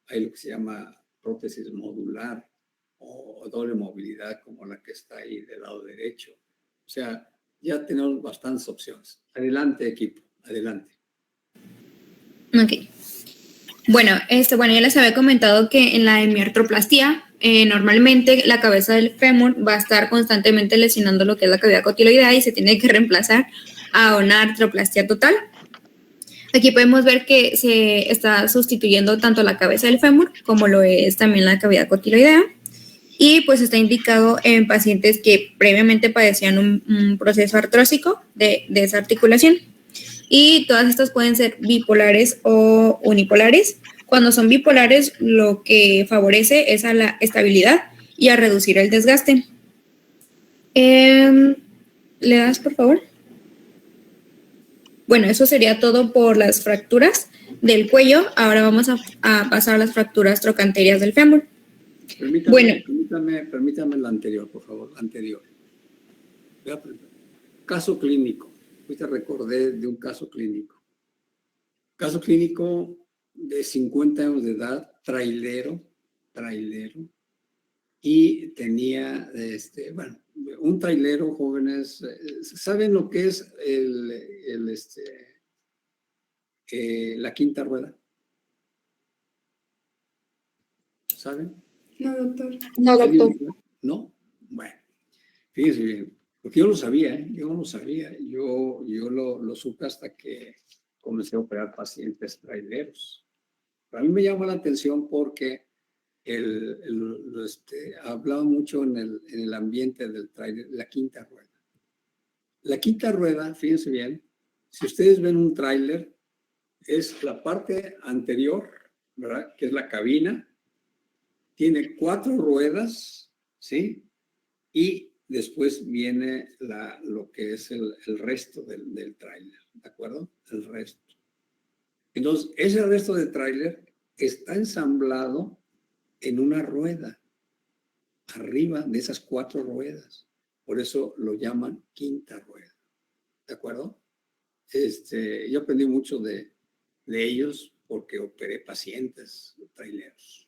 Hay lo que se llama prótesis modular o doble movilidad, como la que está ahí del lado derecho. O sea, ya tenemos bastantes opciones. Adelante, equipo, adelante. Ok. Bueno, ya les había comentado que en la hemiartroplastía, normalmente la cabeza del fémur va a estar constantemente lesionando lo que es la cavidad cotiloidea y se tiene que reemplazar a una artroplastia total. Aquí podemos ver que se está sustituyendo tanto la cabeza del fémur como lo es también la cavidad cotiloidea. Y pues está indicado en pacientes que previamente padecían un proceso artrósico de esa articulación. Y todas estas pueden ser bipolares o unipolares. Cuando son bipolares, lo que favorece es a la estabilidad y a reducir el desgaste. ¿Le das, por favor? Bueno, eso sería todo por las fracturas del cuello. Ahora vamos a pasar a las fracturas trocanterias del fémur. Permítame la anterior, por favor, anterior. Caso clínico. Ahorita recordé de un caso clínico. Caso clínico de 50 años de edad, trailero, y tenía, un trailero, jóvenes, ¿saben lo que es la quinta rueda? ¿Saben? No, doctor. No, doctor. ¿No? Bueno, fíjense bien, porque yo lo sabía, yo no lo sabía. Yo lo supe hasta que comencé a operar pacientes traileros. A mí me llama la atención porque hablaba mucho en el ambiente del trailer, la quinta rueda. La quinta rueda, fíjense bien, si ustedes ven un tráiler, es la parte anterior, ¿verdad? Que es la cabina. Tiene 4 ruedas, ¿sí? Y después viene lo que es el resto del tráiler, ¿de acuerdo? El resto. Entonces, ese resto del tráiler está ensamblado en una rueda, arriba de esas 4 ruedas. Por eso lo llaman quinta rueda, ¿de acuerdo? Yo aprendí mucho de ellos porque operé pacientes traileros.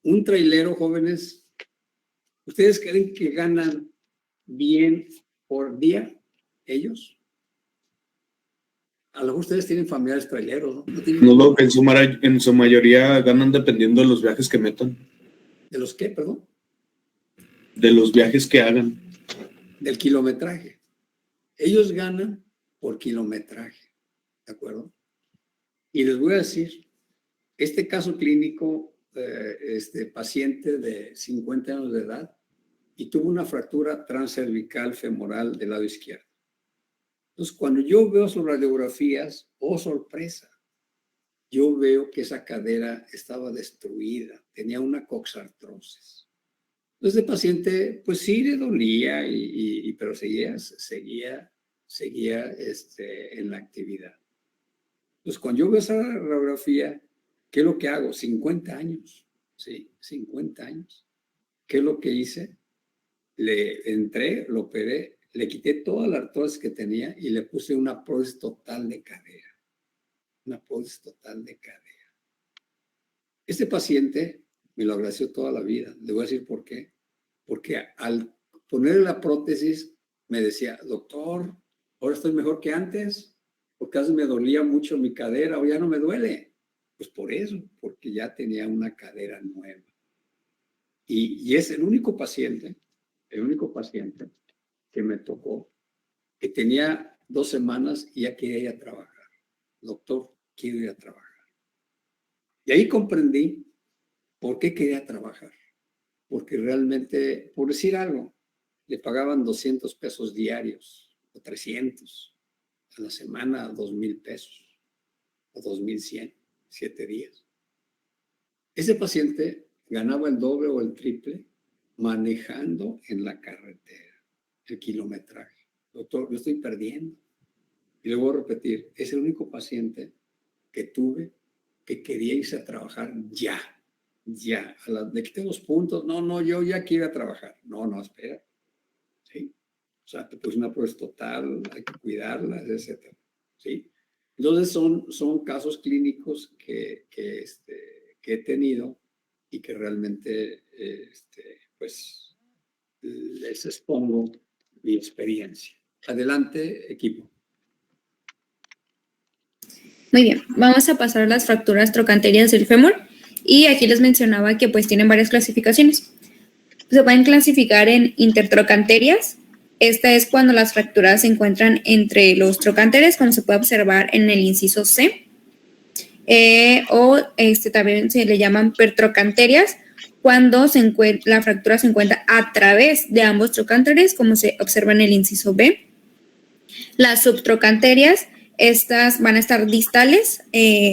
Un trailero, jóvenes, ¿ustedes creen que ganan bien por día ellos? A lo mejor ustedes tienen familiares traileros, ¿no? No, en su mayoría ganan dependiendo de los viajes que metan. ¿De los qué, perdón? De los viajes que hagan. Del kilometraje. Ellos ganan por kilometraje, ¿de acuerdo? Y les voy a decir, este caso clínico, paciente de 50 años de edad y tuvo una fractura transcervical femoral del lado izquierdo. Entonces, cuando yo veo sus radiografías, oh sorpresa, yo veo que esa cadera estaba destruida, tenía una coxartrosis. Entonces el paciente, pues sí le dolía, pero seguía en la actividad. Entonces cuando yo veo esa radiografía, ¿qué es lo que hago? 50 años, ¿sí? 50 años. ¿Qué es lo que hice? Le entré, lo operé, le quité todas las artrosis que tenía y le puse una prótesis total de cadera. Una prótesis total de cadera. Este paciente me lo agradeció toda la vida. Le voy a decir por qué. Porque al ponerle la prótesis me decía, doctor, ahora estoy mejor que antes, porque antes me dolía mucho mi cadera, hoy ya no me duele. Pues por eso, porque ya tenía una cadera nueva. Y es el único paciente que me tocó, que tenía 2 semanas y ya quería ir a trabajar. Doctor, quiero ir a trabajar. Y ahí comprendí por qué quería trabajar. Porque realmente, por decir algo, le pagaban 200 pesos diarios o 300 a la semana, 2,000 pesos o 2,100, 7 días. Ese paciente ganaba el doble o el triple manejando en la carretera, el kilometraje. Doctor, yo estoy perdiendo. Y le voy a repetir, es el único paciente que tuve que quería irse a trabajar ya. Le quité los puntos. No, yo ya quiero ir a trabajar. No, espera. ¿Sí? O sea, te puse una prueba total, hay que cuidarla, etc. ¿Sí? Entonces son casos clínicos que he tenido y que realmente pues les expongo mi experiencia. Adelante, equipo. Muy bien, vamos a pasar a las fracturas trocanterias del fémur y aquí les mencionaba que pues tienen varias clasificaciones. Se pueden clasificar en intertrocanterias. Esta es cuando las fracturas se encuentran entre los trocánteres, como se puede observar en el inciso C. También se le llaman pertrocanterias cuando la fractura se encuentra a través de ambos trocánteres, como se observa en el inciso B. Las subtrocanterias, estas van a estar distales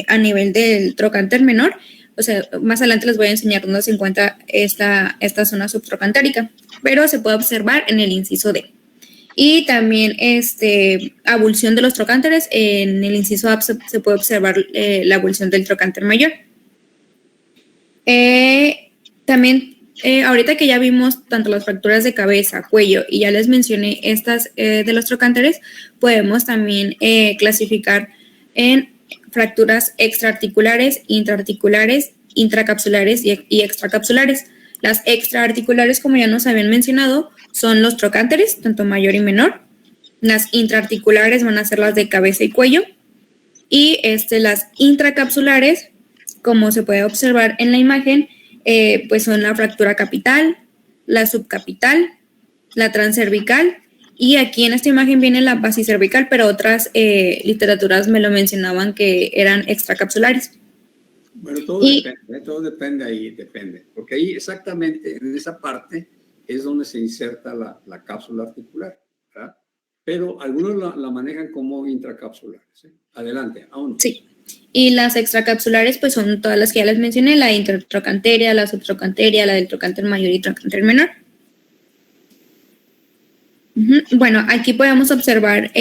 a nivel del trocánter menor. O sea, más adelante les voy a enseñar dónde se encuentra esta zona subtrocantérica, pero se puede observar en el inciso D. Y también abulsión de los trocánteres, en el inciso A se puede observar la abulsión del trocánter mayor. También, ahorita que ya vimos tanto las fracturas de cabeza, cuello, y ya les mencioné estas de los trocánteres, podemos también clasificar en fracturas extraarticulares, intraarticulares, intracapsulares y extracapsulares. Las extraarticulares, como ya nos habían mencionado, son los trocánteres, tanto mayor y menor. Las intraarticulares van a ser las de cabeza y cuello. Y las intracapsulares, como se puede observar en la imagen, pues son la fractura capital, la subcapital, la transcervical. Y aquí en esta imagen viene la basicervical, pero otras literaturas me lo mencionaban que eran extracapsulares. Bueno, todo depende ahí, depende. Porque ahí exactamente en esa parte es donde se inserta la cápsula articular, ¿verdad? Pero algunos la manejan como intracapsulares. Adelante, aún. Sí. Y las extracapsulares, pues son todas las que ya les mencioné, la intertrocanteria, la subtrocanteria, la del trocánter mayor y trocánter menor. Bueno, aquí podemos observar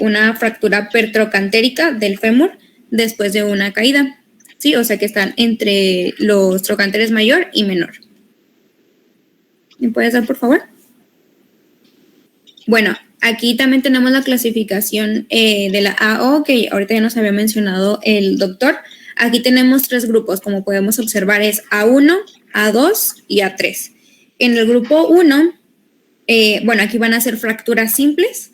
una fractura pertrocantérica del fémur después de una caída. Sí, o sea que están entre los trocánteres mayor y menor. ¿Me puedes dar, por favor? Bueno, aquí también tenemos la clasificación de la AO, que ahorita ya nos había mencionado el doctor. Aquí tenemos 3 grupos, como podemos observar es A1, A2 y A3. En el grupo 1, bueno, aquí van a ser fracturas simples.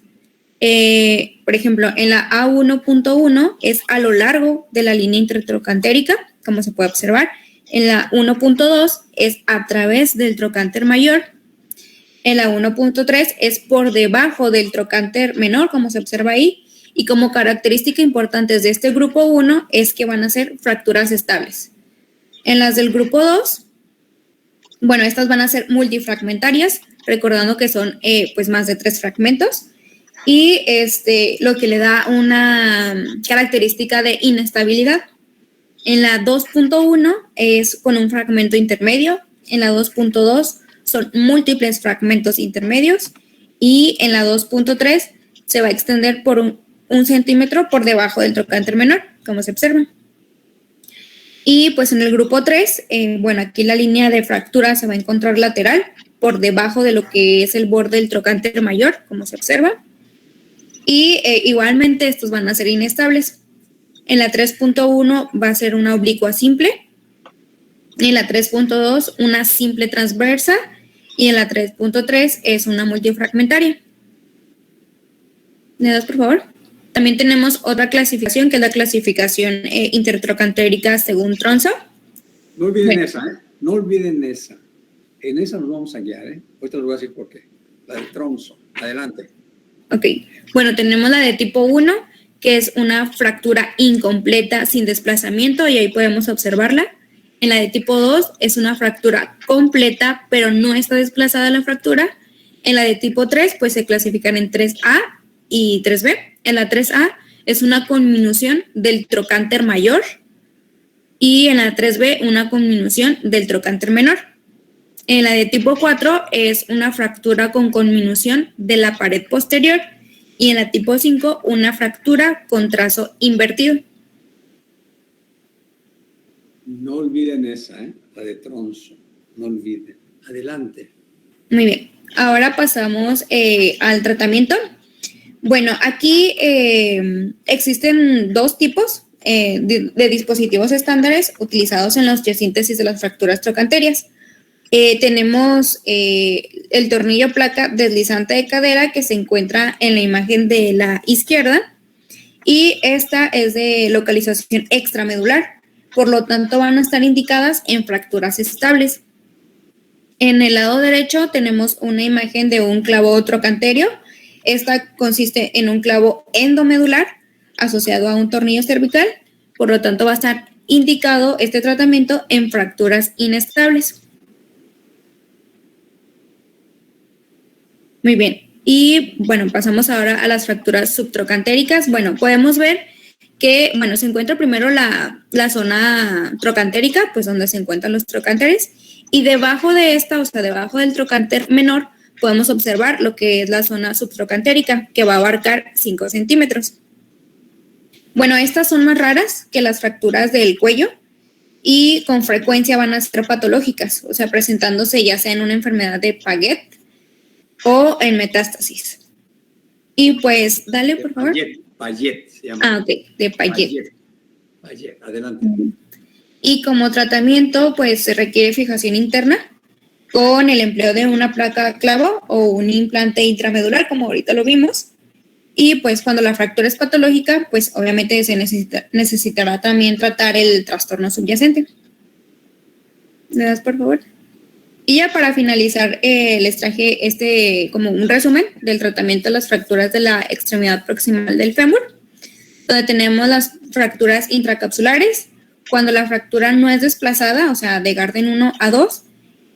Por ejemplo, en la A1.1 es a lo largo de la línea intertrocantérica, como se puede observar. En la 1.2 es a través del trocánter mayor. En la 1.3 es por debajo del trocánter menor, como se observa ahí. Y como característica importante de este grupo 1 es que van a ser fracturas estables. En las del grupo 2, bueno, estas van a ser multifragmentarias, recordando que son pues más de 3 fragmentos. Y lo que le da una característica de inestabilidad. En la 2.1 es con un fragmento intermedio, en la 2.2 son múltiples fragmentos intermedios y en la 2.3 se va a extender por un centímetro por debajo del trocánter menor, como se observa. Y pues en el grupo 3, bueno, aquí la línea de fractura se va a encontrar lateral por debajo de lo que es el borde del trocánter mayor, como se observa. Y igualmente estos van a ser inestables. En la 3.1 va a ser una oblicua simple. En la 3.2 una simple transversa. Y en la 3.3 es una multifragmentaria. ¿Me das, por favor? También tenemos otra clasificación, que es la clasificación intertrocantérica según Tronzo. No olviden esa, ¿eh? No olviden esa. En esa nos vamos a guiar, ¿eh? Ahorita les voy a decir por qué. La de Tronzo. Adelante. Ok. Bueno, tenemos la de tipo 1, que es una fractura incompleta sin desplazamiento, y ahí podemos observarla. En la de tipo 2 es una fractura completa, pero no está desplazada la fractura. En la de tipo 3, pues se clasifican en 3A y 3B. En la 3A es una conminución del trocánter mayor y en la 3B una conminución del trocánter menor. En la de tipo 4 es una fractura con conminución de la pared posterior y en la tipo 5 una fractura con trazo invertido. No olviden esa, ¿eh? La de Tronzo. No olviden. Adelante. Muy bien. Ahora pasamos al tratamiento. Bueno, aquí existen dos tipos de dispositivos estándares utilizados en la osteosíntesis de las fracturas trocantérias. Tenemos el tornillo placa deslizante de cadera, que se encuentra en la imagen de la izquierda, y esta es de localización extramedular, por lo tanto van a estar indicadas en fracturas estables. En el lado derecho tenemos una imagen de un clavo trocantéreo. Esta consiste en un clavo endomedular asociado a un tornillo cervical, por lo tanto va a estar indicado este tratamiento en fracturas inestables. Muy bien, y bueno, pasamos ahora a las fracturas subtrocantéricas. Bueno, podemos ver que, bueno, se encuentra primero la zona trocantérica, pues donde se encuentran los trocánteres, y debajo de esta, o sea, debajo del trocánter menor, podemos observar lo que es la zona subtrocantérica, que va a abarcar 5 centímetros. Bueno, estas son más raras que las fracturas del cuello y con frecuencia van a ser patológicas, o sea, presentándose ya sea en una enfermedad de Paget o en metástasis. Y pues, dale, por favor. Paget se llama. Ah, ok, de Paget. Paget, adelante. Y como tratamiento, pues se requiere fijación interna con el empleo de una placa clavo o un implante intramedular, como ahorita lo vimos. Y pues cuando la fractura es patológica, pues obviamente se necesitará también tratar el trastorno subyacente. ¿Le das, por favor? Y ya para finalizar, les traje como un resumen del tratamiento de las fracturas de la extremidad proximal del fémur, donde tenemos las fracturas intracapsulares, cuando la fractura no es desplazada, o sea, de Garden 1 a 2.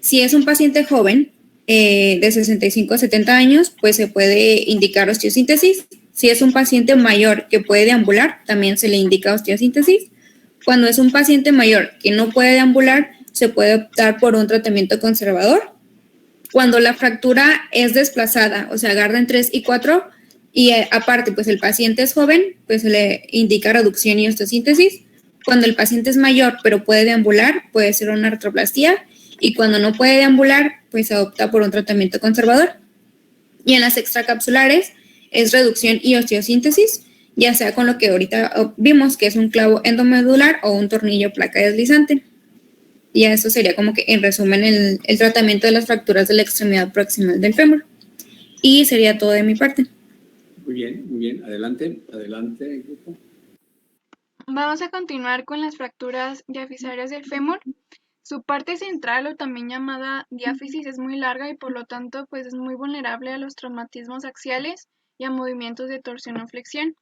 Si es un paciente joven, de 65 a 70 años, pues se puede indicar osteosíntesis. Si es un paciente mayor que puede deambular, también se le indica osteosíntesis. Cuando es un paciente mayor que no puede deambular, se puede optar por un tratamiento conservador. Cuando la fractura es desplazada, o sea, Garden 3 y 4, y aparte, pues el paciente es joven, pues se le indica reducción y osteosíntesis. Cuando el paciente es mayor pero puede deambular, puede ser una artroplastía. Y cuando no puede deambular, pues se opta por un tratamiento conservador. Y en las extracapsulares es reducción y osteosíntesis, ya sea con lo que ahorita vimos, que es un clavo endomedular o un tornillo placa deslizante. Y eso sería como que, en resumen, el tratamiento de las fracturas de la extremidad proximal del fémur. Y sería todo de mi parte. Muy bien. Adelante, grupo. Vamos a continuar con las fracturas diafisarias del fémur. Su parte central, o también llamada diáfisis, es muy larga y por lo tanto pues es muy vulnerable a los traumatismos axiales y a movimientos de torsión o flexión.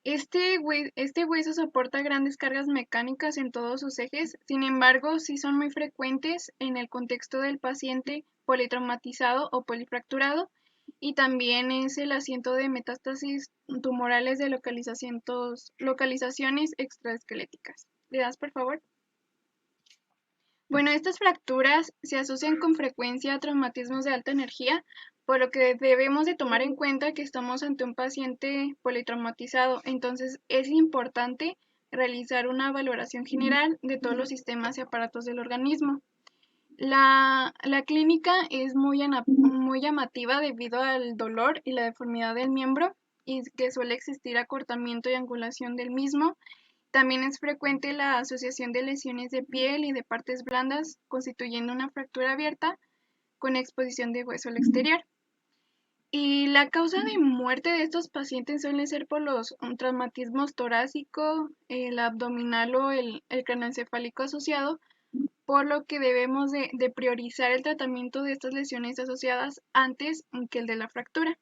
Este hueso soporta grandes cargas mecánicas en todos sus ejes, sin embargo sí son muy frecuentes en el contexto del paciente politraumatizado o polifracturado, y también es el asiento de metástasis tumorales de localizaciones extraesqueléticas. ¿Le das, por favor? Bueno, estas fracturas se asocian con frecuencia a traumatismos de alta energía, por lo que debemos de tomar en cuenta que estamos ante un paciente politraumatizado. Entonces, es importante realizar una valoración general de todos los sistemas y aparatos del organismo. La clínica es muy llamativa debido al dolor y la deformidad del miembro y que suele existir acortamiento y angulación del mismo. También es frecuente la asociación de lesiones de piel y de partes blandas, constituyendo una fractura abierta con exposición de hueso al exterior. Y la causa de muerte de estos pacientes suele ser por los traumatismos torácico, el abdominal o el craneoencefálico asociado, por lo que debemos de priorizar el tratamiento de estas lesiones asociadas antes que el de la fractura.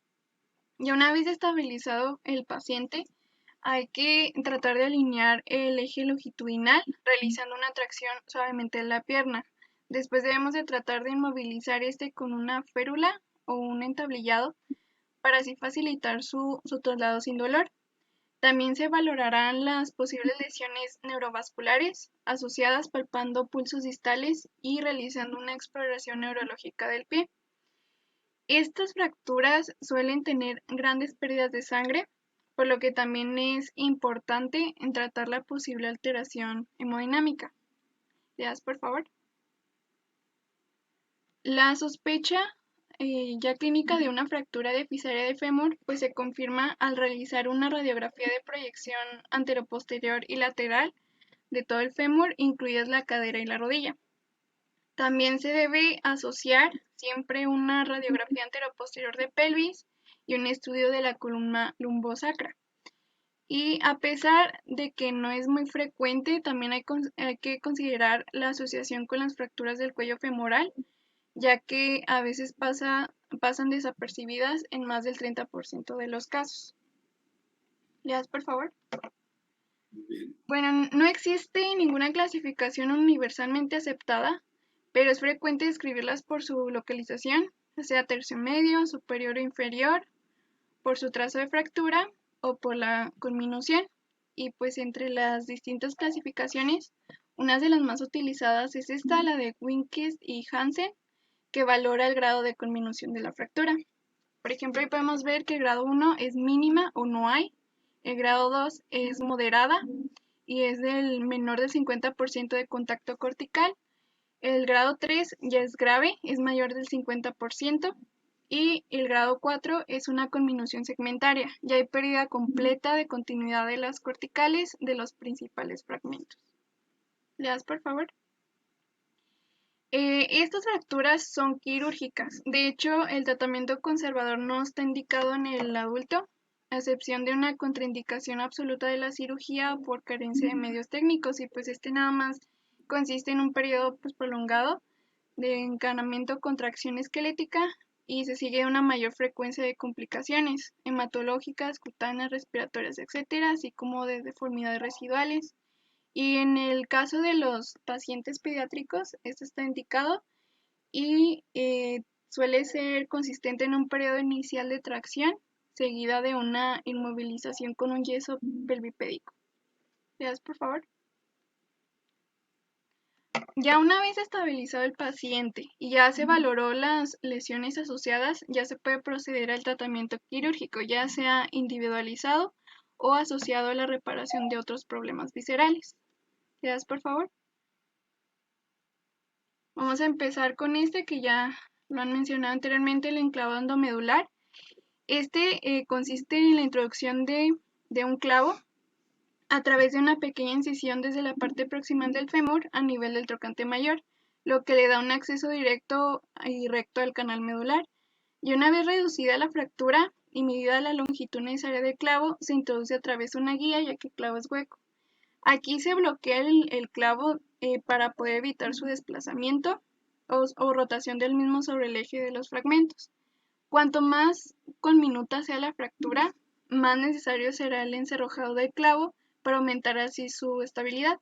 Y una vez estabilizado el paciente, hay que tratar de alinear el eje longitudinal realizando una tracción suavemente en la pierna. Después debemos de tratar de inmovilizar este con una férula o un entablillado para así facilitar su traslado sin dolor. También se valorarán las posibles lesiones neurovasculares asociadas palpando pulsos distales y realizando una exploración neurológica del pie. Estas fracturas suelen tener grandes pérdidas de sangre, por lo que también es importante en tratar la posible alteración hemodinámica. ¿Le das, por favor? La sospecha ya clínica de una fractura de fisaria de fémur pues se confirma al realizar una radiografía de proyección anteroposterior y lateral de todo el fémur, incluidas la cadera y la rodilla. También se debe asociar siempre una radiografía anteroposterior de pelvis y un estudio de la columna lumbosacra. Y a pesar de que no es muy frecuente, también hay que considerar la asociación con las fracturas del cuello femoral, ya que a veces pasan desapercibidas en más del 30% de los casos. ¿Le das, por favor? Bueno, no existe ninguna clasificación universalmente aceptada, pero es frecuente describirlas por su localización, ya sea tercio medio, superior o inferior, por su trazo de fractura o por la conminución. Y pues entre las distintas clasificaciones, una de las más utilizadas es esta, la de Winkes y Hansen, que valora el grado de conminución de la fractura. Por ejemplo, ahí podemos ver que el grado 1 es mínima o no hay, el grado 2 es moderada y es del menor del 50% de contacto cortical, el grado 3 ya es grave, es mayor del 50%, y el grado 4 es una conminución segmentaria, ya hay pérdida completa de continuidad de las corticales de los principales fragmentos. ¿Le das, por favor? Estas fracturas son quirúrgicas. De hecho, el tratamiento conservador no está indicado en el adulto, a excepción de una contraindicación absoluta de la cirugía por carencia de medios técnicos, y pues este nada más consiste en un periodo pues, prolongado de encanamiento con tracción esquelética y se sigue una mayor frecuencia de complicaciones hematológicas, cutáneas, respiratorias, etcétera, así como de deformidades residuales. Y en el caso de los pacientes pediátricos, esto está indicado y suele ser consistente en un periodo inicial de tracción seguida de una inmovilización con un yeso pelvipédico. ¿Le das, por favor? Ya una vez estabilizado el paciente y ya se valoró las lesiones asociadas, ya se puede proceder al tratamiento quirúrgico, ya sea individualizado o asociado a la reparación de otros problemas viscerales. ¿Le das, por favor? Vamos a empezar con este que ya lo han mencionado anteriormente, el enclavado endomedular. Este consiste en la introducción de un clavo a través de una pequeña incisión desde la parte proximal del fémur a nivel del trocante mayor, lo que le da un acceso directo y recto al canal medular. Y una vez reducida la fractura y medida la longitud necesaria del clavo, se introduce a través de una guía, ya que el clavo es hueco. Aquí se bloquea el clavo para poder evitar su desplazamiento o rotación del mismo sobre el eje de los fragmentos. Cuanto más conminuta sea la fractura, más necesario será el encerrojado del clavo para aumentar así su estabilidad.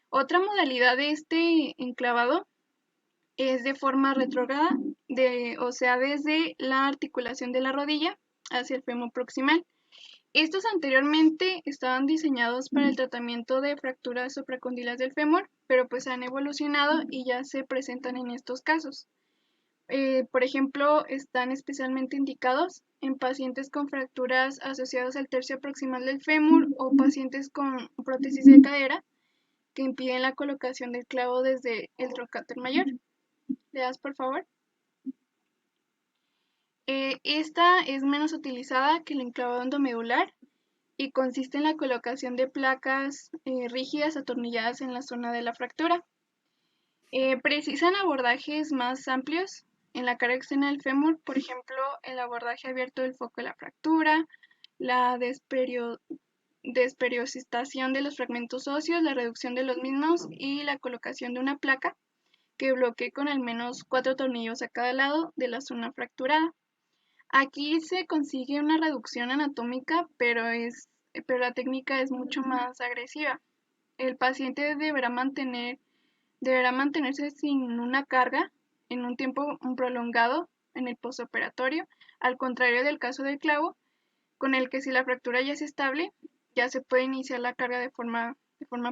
Otra modalidad de este enclavado es de forma retrógrada, o sea, desde la articulación de la rodilla hacia el fémur proximal. Estos anteriormente estaban diseñados para el tratamiento de fracturas supracondilas del fémur, pero pues han evolucionado y ya se presentan en estos casos. Por ejemplo, están especialmente indicados en pacientes con fracturas asociadas al tercio proximal del fémur o pacientes con prótesis de cadera que impiden la colocación del clavo desde el trocánter mayor. ¿Le das, por favor? Esta es menos utilizada que el enclavado endomedular y consiste en la colocación de placas rígidas atornilladas en la zona de la fractura. Precisan abordajes más amplios en la cara externa del fémur, por ejemplo, el abordaje abierto del foco de la fractura, la desperiocistación de los fragmentos óseos, la reducción de los mismos y la colocación de una placa que bloquee con al menos 4 tornillos a cada lado de la zona fracturada. Aquí se consigue una reducción anatómica, pero la técnica es mucho más agresiva. El paciente deberá mantenerse sin una carga en un tiempo prolongado en el postoperatorio, al contrario del caso del clavo, con el que si la fractura ya es estable, ya se puede iniciar la carga de forma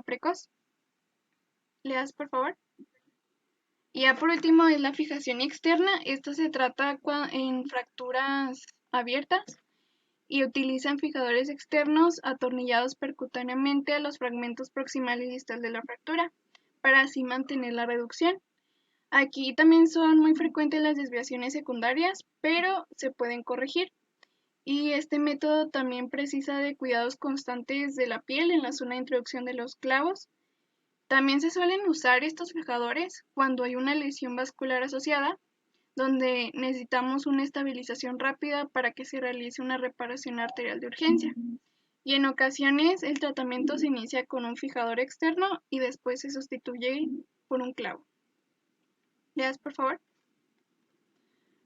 precoz. ¿Le das, por favor? Y ya por último es la fijación externa. Esto se trata en fracturas abiertas y utilizan fijadores externos atornillados percutáneamente a los fragmentos proximal y distal de la fractura para así mantener la reducción. Aquí también son muy frecuentes las desviaciones secundarias, pero se pueden corregir. Y este método también precisa de cuidados constantes de la piel en la zona de introducción de los clavos. También se suelen usar estos fijadores cuando hay una lesión vascular asociada, donde necesitamos una estabilización rápida para que se realice una reparación arterial de urgencia. Y en ocasiones el tratamiento se inicia con un fijador externo y después se sustituye por un clavo. ¿Le das, por favor?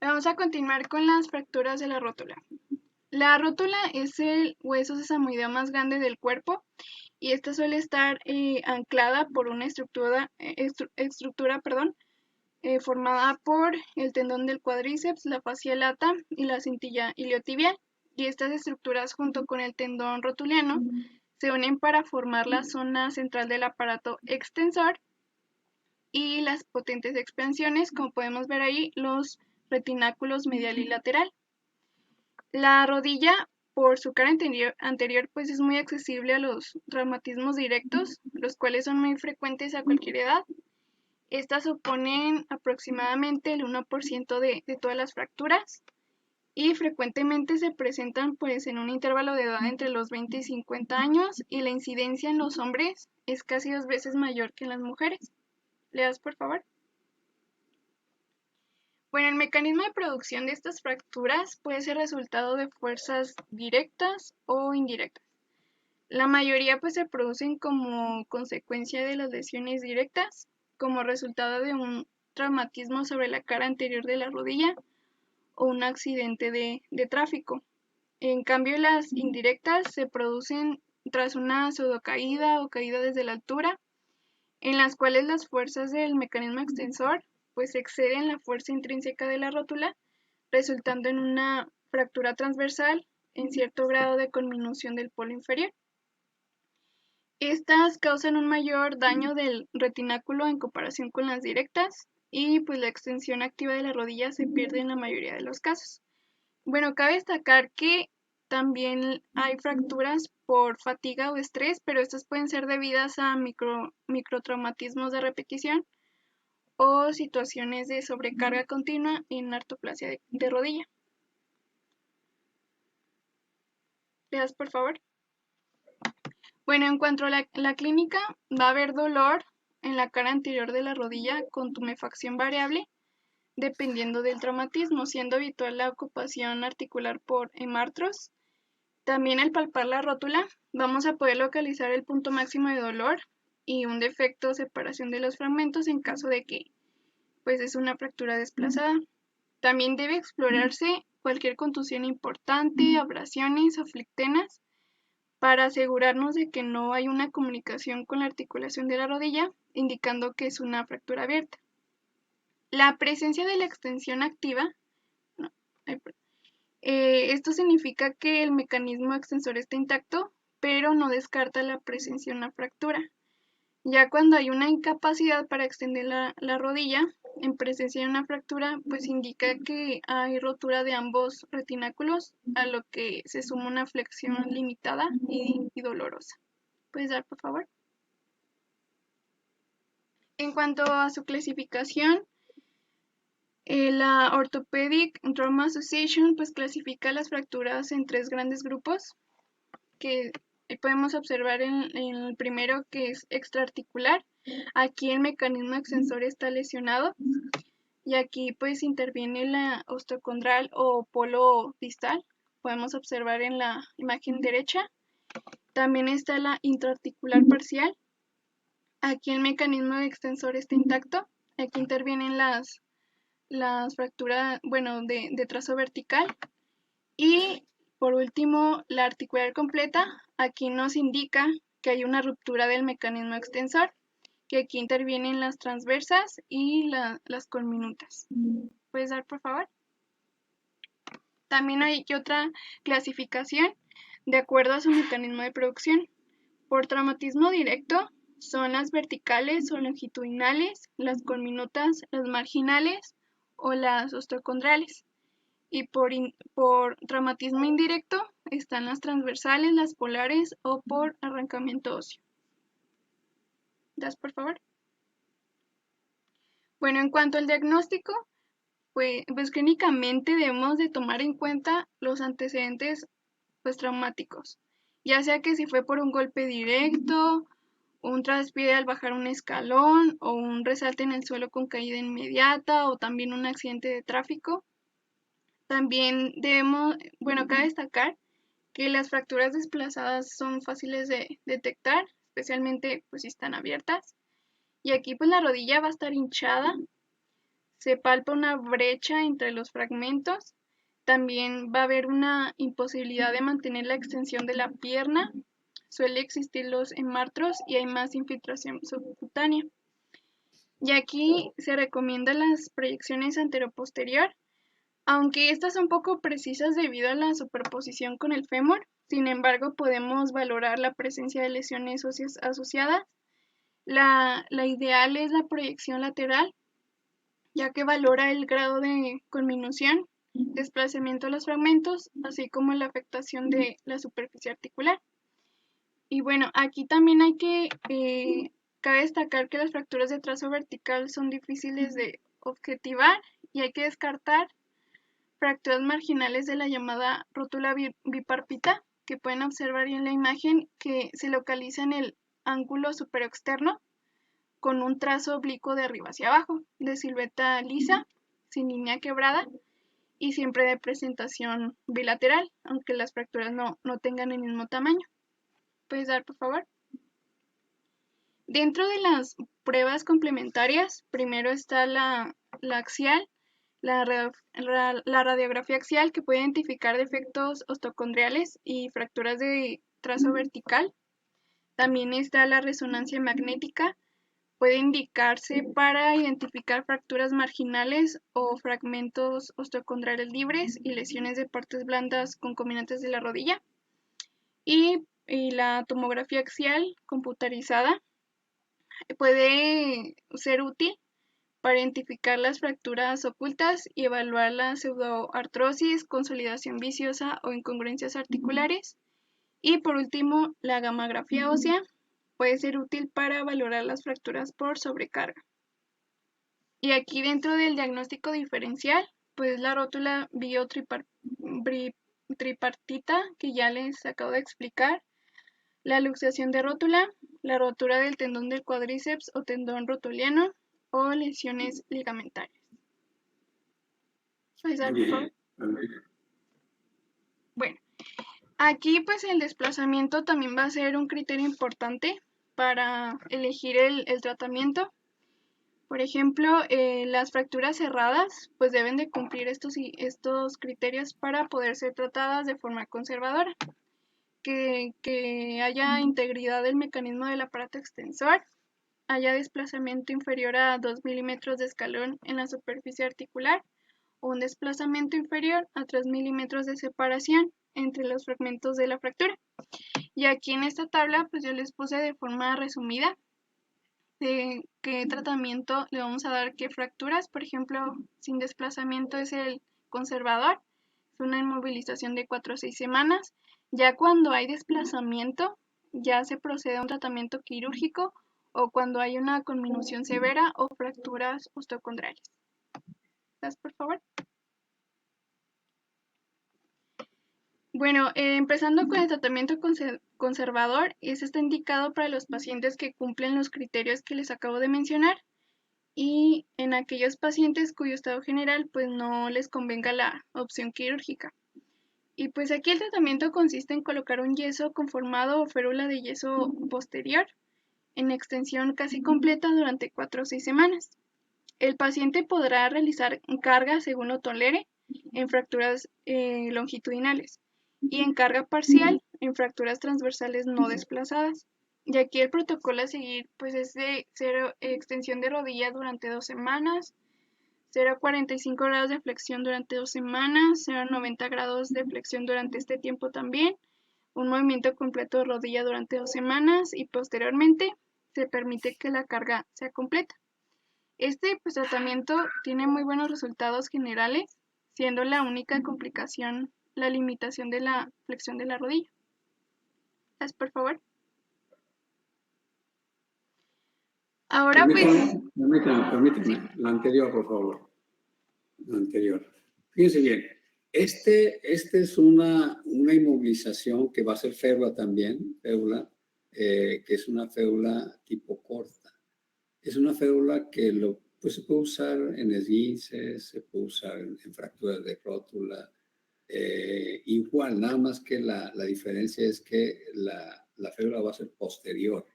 Vamos a continuar con las fracturas de la rótula. La rótula es el hueso sesamoideo más grande del cuerpo y esta suele estar anclada por una estructura formada por el tendón del cuádriceps, la fascia lata y la cintilla iliotibial. Y estas estructuras junto con el tendón rotuliano se unen para formar la zona central del aparato extensor y las potentes expansiones, como podemos ver ahí, los retináculos medial y lateral. La rodilla, por su cara anterior, pues es muy accesible a los traumatismos directos, los cuales son muy frecuentes a cualquier edad. Estas suponen aproximadamente el 1% de todas las fracturas y frecuentemente se presentan pues en un intervalo de edad entre los 20 y 50 años y la incidencia en los hombres es casi 2 veces mayor que en las mujeres. ¿Le das, por favor? Bueno, el mecanismo de producción de estas fracturas puede ser resultado de fuerzas directas o indirectas. La mayoría pues se producen como consecuencia de las lesiones directas, como resultado de un traumatismo sobre la cara anterior de la rodilla o un accidente de tráfico. En cambio, las indirectas se producen tras una pseudocaída o caída desde la altura, en las cuales las fuerzas del mecanismo extensor pues exceden la fuerza intrínseca de la rótula, resultando en una fractura transversal en cierto grado de conminución del polo inferior. Estas causan un mayor daño del retináculo en comparación con las directas y pues la extensión activa de la rodilla se pierde en la mayoría de los casos. Bueno, cabe destacar que también hay fracturas por fatiga o estrés, pero estas pueden ser debidas a microtraumatismos de repetición o situaciones de sobrecarga continua en artroplasia de rodilla. ¿Le das, por favor? Bueno, en cuanto a la clínica, va a haber dolor en la cara anterior de la rodilla con tumefacción variable, dependiendo del traumatismo, siendo habitual la ocupación articular por hemartros. También al palpar la rótula, vamos a poder localizar el punto máximo de dolor y un defecto o separación de los fragmentos en caso de que pues es una fractura desplazada. También debe explorarse cualquier contusión importante, abrasiones o flictenas para asegurarnos de que no hay una comunicación con la articulación de la rodilla, indicando que es una fractura abierta. La presencia de la extensión activa Esto significa que el mecanismo extensor está intacto, pero no descarta la presencia de una fractura. Ya cuando hay una incapacidad para extender la rodilla, en presencia de una fractura, pues indica que hay rotura de ambos retináculos, a lo que se suma una flexión limitada y dolorosa. ¿Puedes dar, por favor? En cuanto a su clasificación, la Orthopedic Trauma Association pues clasifica las fracturas en 3 grandes grupos, que podemos observar en el primero, que es extraarticular. Aquí el mecanismo extensor está lesionado y aquí pues interviene la osteocondral o polo distal. Podemos observar en la imagen derecha. También está la intraarticular parcial. Aquí el mecanismo extensor está intacto. Aquí intervienen las fracturas, bueno, de trazo vertical. Y por último, la articular completa. Aquí nos indica que hay una ruptura del mecanismo extensor, que aquí intervienen las transversas y las colminutas. ¿Puedes dar, por favor? También hay otra clasificación de acuerdo a su mecanismo de producción. Por traumatismo directo son las verticales o longitudinales, las colminutas, las marginales o las osteocondrales. Y por traumatismo indirecto están las transversales, las polares o por arrancamiento óseo. ¿Das, por favor? Bueno, en cuanto al diagnóstico, pues clínicamente debemos de tomar en cuenta los antecedentes pues traumáticos, ya sea que si fue por un golpe directo, un traspié al bajar un escalón o un resalte en el suelo con caída inmediata o también un accidente de tráfico. También cabe destacar que las fracturas desplazadas son fáciles de detectar, especialmente pues si están abiertas. Y aquí pues la rodilla va a estar hinchada, se palpa una brecha entre los fragmentos, también va a haber una imposibilidad de mantener la extensión de la pierna, suele existir los hemartros y hay más infiltración subcutánea. Y aquí se recomiendan las proyecciones anteroposterior, aunque estas son poco precisas debido a la superposición con el fémur. Sin embargo, podemos valorar la presencia de lesiones óseas asociadas. La ideal es la proyección lateral, ya que valora el grado de conminución, desplazamiento de los fragmentos, así como la afectación de la superficie articular. Y bueno, aquí también cabe destacar que las fracturas de trazo vertical son difíciles de objetivar y hay que descartar fracturas marginales de la llamada rótula biparpita, que pueden observar en la imagen, que se localiza en el ángulo superexterno con un trazo oblicuo de arriba hacia abajo, de silueta lisa, sin línea quebrada y siempre de presentación bilateral, aunque las fracturas no tengan el mismo tamaño. ¿Puedes dar, por favor? Dentro de las pruebas complementarias, primero está la axial, la radiografía axial, que puede identificar defectos osteocondriales y fracturas de trazo vertical. También está la resonancia magnética, puede indicarse para identificar fracturas marginales o fragmentos osteocondrales libres y lesiones de partes blandas concomitantes de la rodilla. Y la tomografía axial computarizada puede ser útil para identificar las fracturas ocultas y evaluar la pseudoartrosis, consolidación viciosa o incongruencias articulares. Y por último, la gammagrafía ósea puede ser útil para valorar las fracturas por sobrecarga. Y aquí dentro del diagnóstico diferencial, pues la rótula tripartita que ya les acabo de explicar, la luxación de rótula, la rotura del tendón del cuádriceps o tendón rotuliano o lesiones ligamentarias. ¿Puedes dar, por favor? Bueno, aquí pues el desplazamiento también va a ser un criterio importante para elegir el tratamiento. Por ejemplo, las fracturas cerradas pues deben de cumplir estos criterios para poder ser tratadas de forma conservadora. Que haya integridad del mecanismo del aparato extensor, haya desplazamiento inferior a 2 milímetros de escalón en la superficie articular o un desplazamiento inferior a 3 milímetros de separación entre los fragmentos de la fractura. Y aquí en esta tabla pues yo les puse de forma resumida de qué tratamiento le vamos a dar qué fracturas. Por ejemplo, sin desplazamiento es el conservador, es una inmovilización de 4 a 6 semanas. Ya cuando hay desplazamiento, ya se procede a un tratamiento quirúrgico o cuando hay una conminución severa o fracturas osteocondrarias. ¿Das, por favor? Bueno, empezando con el tratamiento conservador, ese está indicado para los pacientes que cumplen los criterios que les acabo de mencionar y en aquellos pacientes cuyo estado general pues no les convenga la opción quirúrgica. Y pues aquí el tratamiento consiste en colocar un yeso conformado o férula de yeso posterior en extensión casi completa durante 4 o 6 semanas. El paciente podrá realizar cargas según lo tolere en fracturas longitudinales y en carga parcial en fracturas transversales no desplazadas. Y aquí el protocolo a seguir pues es de 0 extensión de rodilla durante 2 semanas, 0 a 45 grados de flexión durante 2 semanas, 0 a 90 grados de flexión durante este tiempo también, un movimiento completo de rodilla durante 2 semanas y posteriormente se permite que la carga sea completa. Este pues, tratamiento tiene muy buenos resultados generales, siendo la única complicación la limitación de la flexión de la rodilla. ¿Das, por favor? Ahora pues... Permítame, la anterior, por favor. La anterior. Fíjense bien, este es una inmovilización que va a ser férula también, que es una férula tipo corta. Es una férula que pues se puede usar en esguinces, se puede usar en fracturas de rótula. Igual, nada más que la diferencia es que la férula va a ser posterior.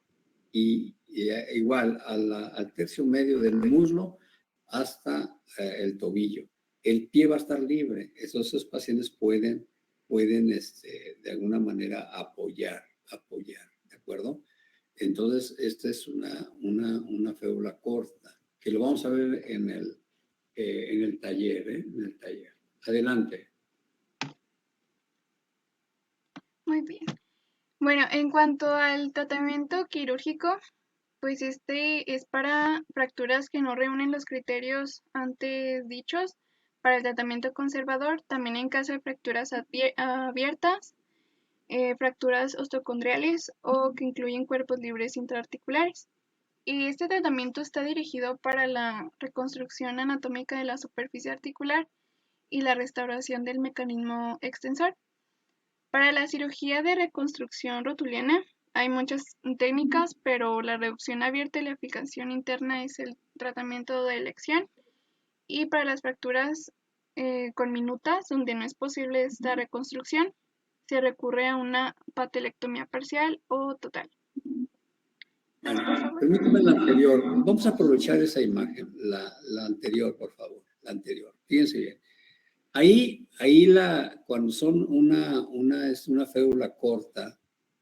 Y igual al tercio medio del muslo hasta el tobillo. El pie va a estar libre. Esos pacientes pueden de alguna manera apoyar, ¿de acuerdo? Entonces, esta es una férula corta, que lo vamos a ver en el taller, en el taller. Adelante. Muy bien. Bueno, en cuanto al tratamiento quirúrgico, pues este es para fracturas que no reúnen los criterios antes dichos para el tratamiento conservador, también en caso de fracturas abiertas, fracturas osteocondriales o que incluyen cuerpos libres intraarticulares. Y este tratamiento está dirigido para la reconstrucción anatómica de la superficie articular y la restauración del mecanismo extensor. Para la cirugía de reconstrucción rotuliana hay muchas técnicas, pero la reducción abierta y la fijación interna es el tratamiento de elección. Y para las fracturas conminutas, donde no es posible esta reconstrucción, se recurre a una patelectomía parcial o total. Permíteme la anterior. Vamos a aprovechar esa imagen, la anterior, por favor, la anterior. Fíjense bien. Ahí cuando son una férula corta,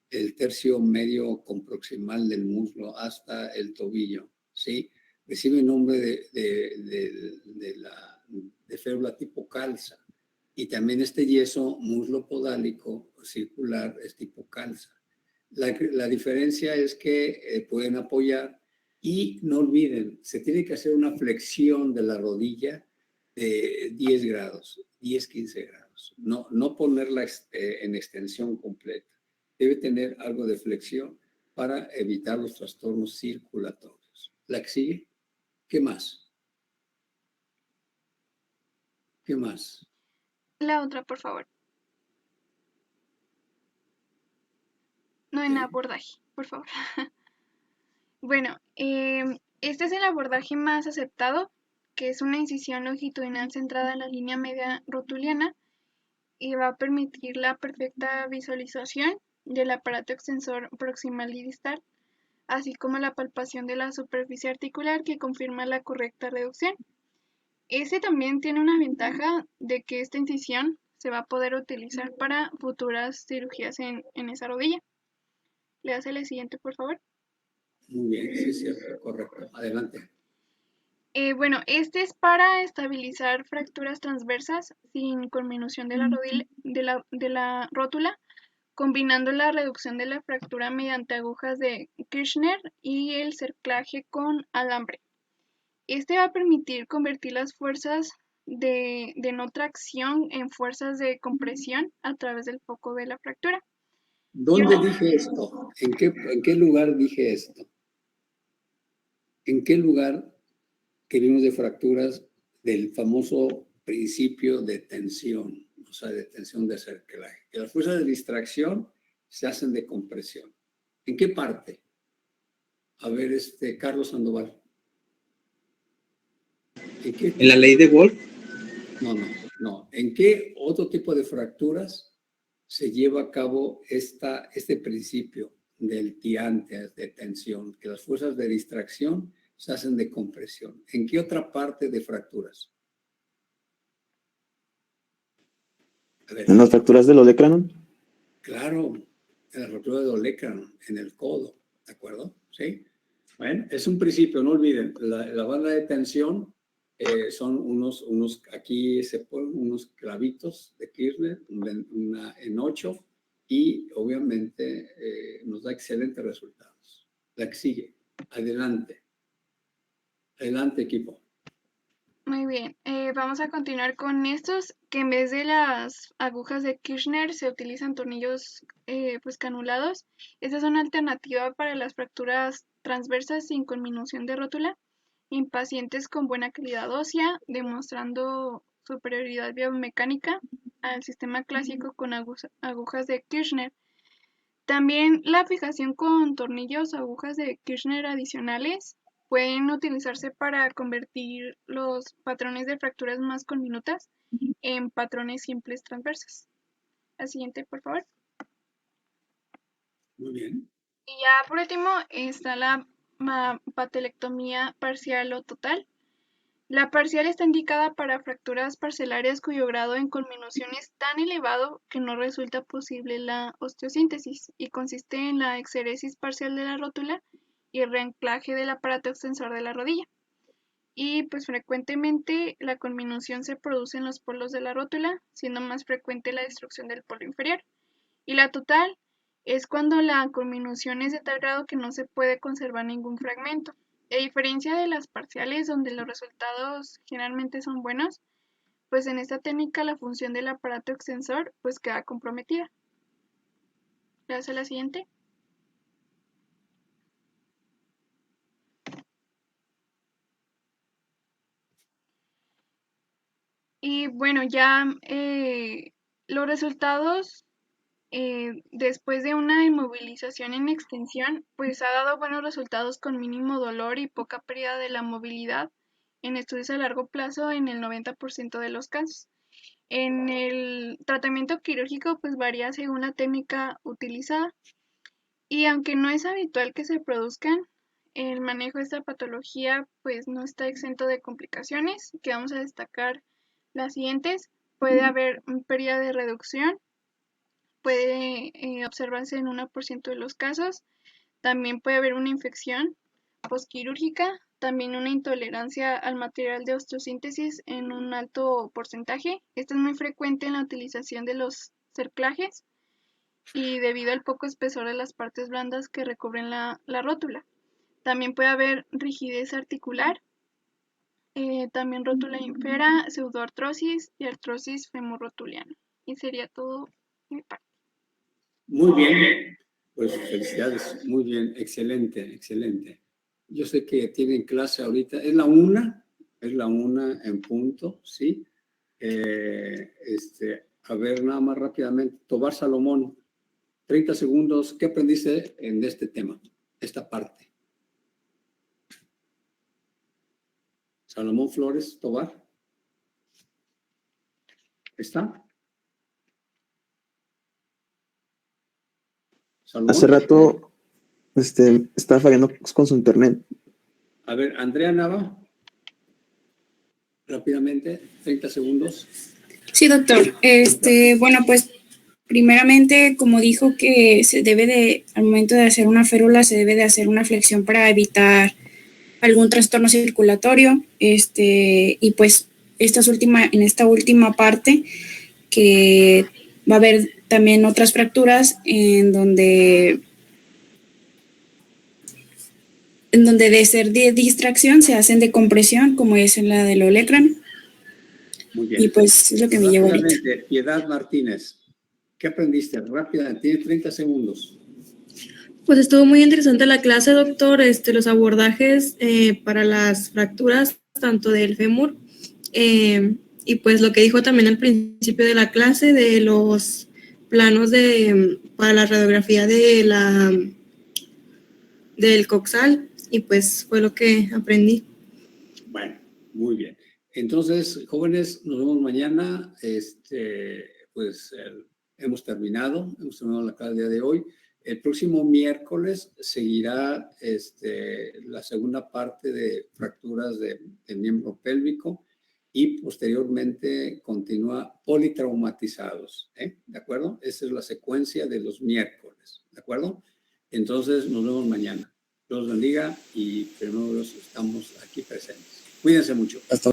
el tercio medio comproximal del muslo hasta el tobillo, ¿sí? Recibe el nombre de férula tipo calza. Y también este yeso muslo podálico circular es tipo calza. La diferencia es que pueden apoyar y no olviden, se tiene que hacer una flexión de la rodilla de 10 grados, 10, 15 grados. No ponerla en extensión completa. Debe tener algo de flexión para evitar los trastornos circulatorios. ¿La que sigue? ¿Qué más? ¿Qué más? La otra, por favor. No en abordaje, por favor. Bueno, este es el abordaje más aceptado, que es una incisión longitudinal centrada en la línea media rotuliana y va a permitir la perfecta visualización del aparato extensor proximal y distal, así como la palpación de la superficie articular que confirma la correcta reducción. Este también tiene una ventaja de que esta incisión se va a poder utilizar para futuras cirugías en esa rodilla. ¿Le hace la siguiente, por favor? Muy bien, sí, cierto, correcto. Adelante. Bueno, este es para estabilizar fracturas transversas sin conminución de la rótula, combinando la reducción de la fractura mediante agujas de Kirchner y el cerclaje con alambre. Este va a permitir convertir las fuerzas de no tracción en fuerzas de compresión a través del foco de la fractura. ¿Dónde dije esto? ¿En qué lugar dije esto? ¿En qué lugar que vimos de fracturas del famoso principio de tensión, o sea, de tensión de cerclaje? Que las fuerzas de distracción se hacen de compresión. ¿En qué parte? A ver, Carlos Sandoval. ¿En la ley de Wolff? No. ¿En qué otro tipo de fracturas se lleva a cabo este principio del tirante de tensión? Que las fuerzas de distracción se hacen de compresión. ¿En qué otra parte de fracturas? ¿En las fracturas del olecranon? Claro, en la fractura del olecranon, en el codo, ¿de acuerdo? ¿Sí? Bueno, es un principio, no olviden, la banda de tensión son aquí se ponen unos clavitos de Kirchner, en 8, y obviamente nos da excelentes resultados. La que sigue, adelante. Adelante, equipo. Muy bien, vamos a continuar con estos, que en vez de las agujas de Kirchner se utilizan tornillos pues canulados. Esta es una alternativa para las fracturas transversas sin conminución de rótula en pacientes con buena calidad ósea, demostrando superioridad biomecánica al sistema clásico con agujas de Kirchner. También la fijación con tornillos o agujas de Kirchner adicionales pueden utilizarse para convertir los patrones de fracturas más conminutas en patrones simples transversas. La siguiente, por favor. Muy bien. Y ya por último está la patelectomía parcial o total. La parcial está indicada para fracturas parcelarias cuyo grado en conminución es tan elevado que no resulta posible la osteosíntesis y consiste en la exéresis parcial de la rótula y el reanclaje del aparato extensor de la rodilla. Y pues frecuentemente la conminución se produce en los polos de la rótula, siendo más frecuente la destrucción del polo inferior. Y la total es cuando la conminución es de tal grado que no se puede conservar ningún fragmento. A diferencia de las parciales, donde los resultados generalmente son buenos, pues en esta técnica la función del aparato extensor pues queda comprometida. ¿Le hace la siguiente? Y bueno, ya los resultados después de una inmovilización en extensión, pues ha dado buenos resultados con mínimo dolor y poca pérdida de la movilidad en estudios a largo plazo en el 90% de los casos. En el tratamiento quirúrgico pues varía según la técnica utilizada y aunque no es habitual que se produzcan, el manejo de esta patología pues no está exento de complicaciones, que vamos a destacar las siguientes. Puede haber pérdida de reducción, puede observarse en 1% de los casos. También puede haber una infección postquirúrgica, también una intolerancia al material de osteosíntesis en un alto porcentaje. Esto es muy frecuente en la utilización de los cerclajes y debido al poco espesor de las partes blandas que recubren la rótula. También puede haber rigidez articular, también rótula ínfera, pseudoartrosis y artrosis femorrotuliana. Y sería todo mi parte. Muy bien, pues felicidades, muy bien, excelente, excelente. Yo sé que tienen clase ahorita, es la 1 en punto, ¿sí? A ver, nada más rápidamente, Tobar Salomón, 30 segundos, ¿qué aprendiste en este tema, esta parte? Salomón Flores, Tobar. ¿Está? Salomón. Hace rato estaba fallando con su internet. A ver, Andrea Nava, rápidamente, 30 segundos. Sí, doctor. Bueno, pues primeramente, como dijo que se debe al momento de hacer una férula, se debe de hacer una flexión para evitar algún trastorno circulatorio, y pues en esta última parte que va a haber también otras fracturas en donde de ser de distracción se hacen de compresión, como es en la del Olecran. Muy bien. Y pues es lo que me llevo ahorita. Rápidamente, Piedad Martínez, ¿qué aprendiste? Rápidamente, tiene 30 segundos. Pues estuvo muy interesante la clase, doctor, los abordajes para las fracturas, tanto del fémur, y pues lo que dijo también al principio de la clase de los planos para la radiografía del coxal, y pues fue lo que aprendí. Bueno, muy bien. Entonces, jóvenes, nos vemos mañana. Hemos terminado la clase del día de hoy. El próximo miércoles seguirá la segunda parte de fracturas del miembro pélvico y posteriormente continúa politraumatizados. ¿De acuerdo? Esa es la secuencia de los miércoles. ¿De acuerdo? Entonces, nos vemos mañana. Dios los bendiga y primero estamos aquí presentes. Cuídense mucho. Hasta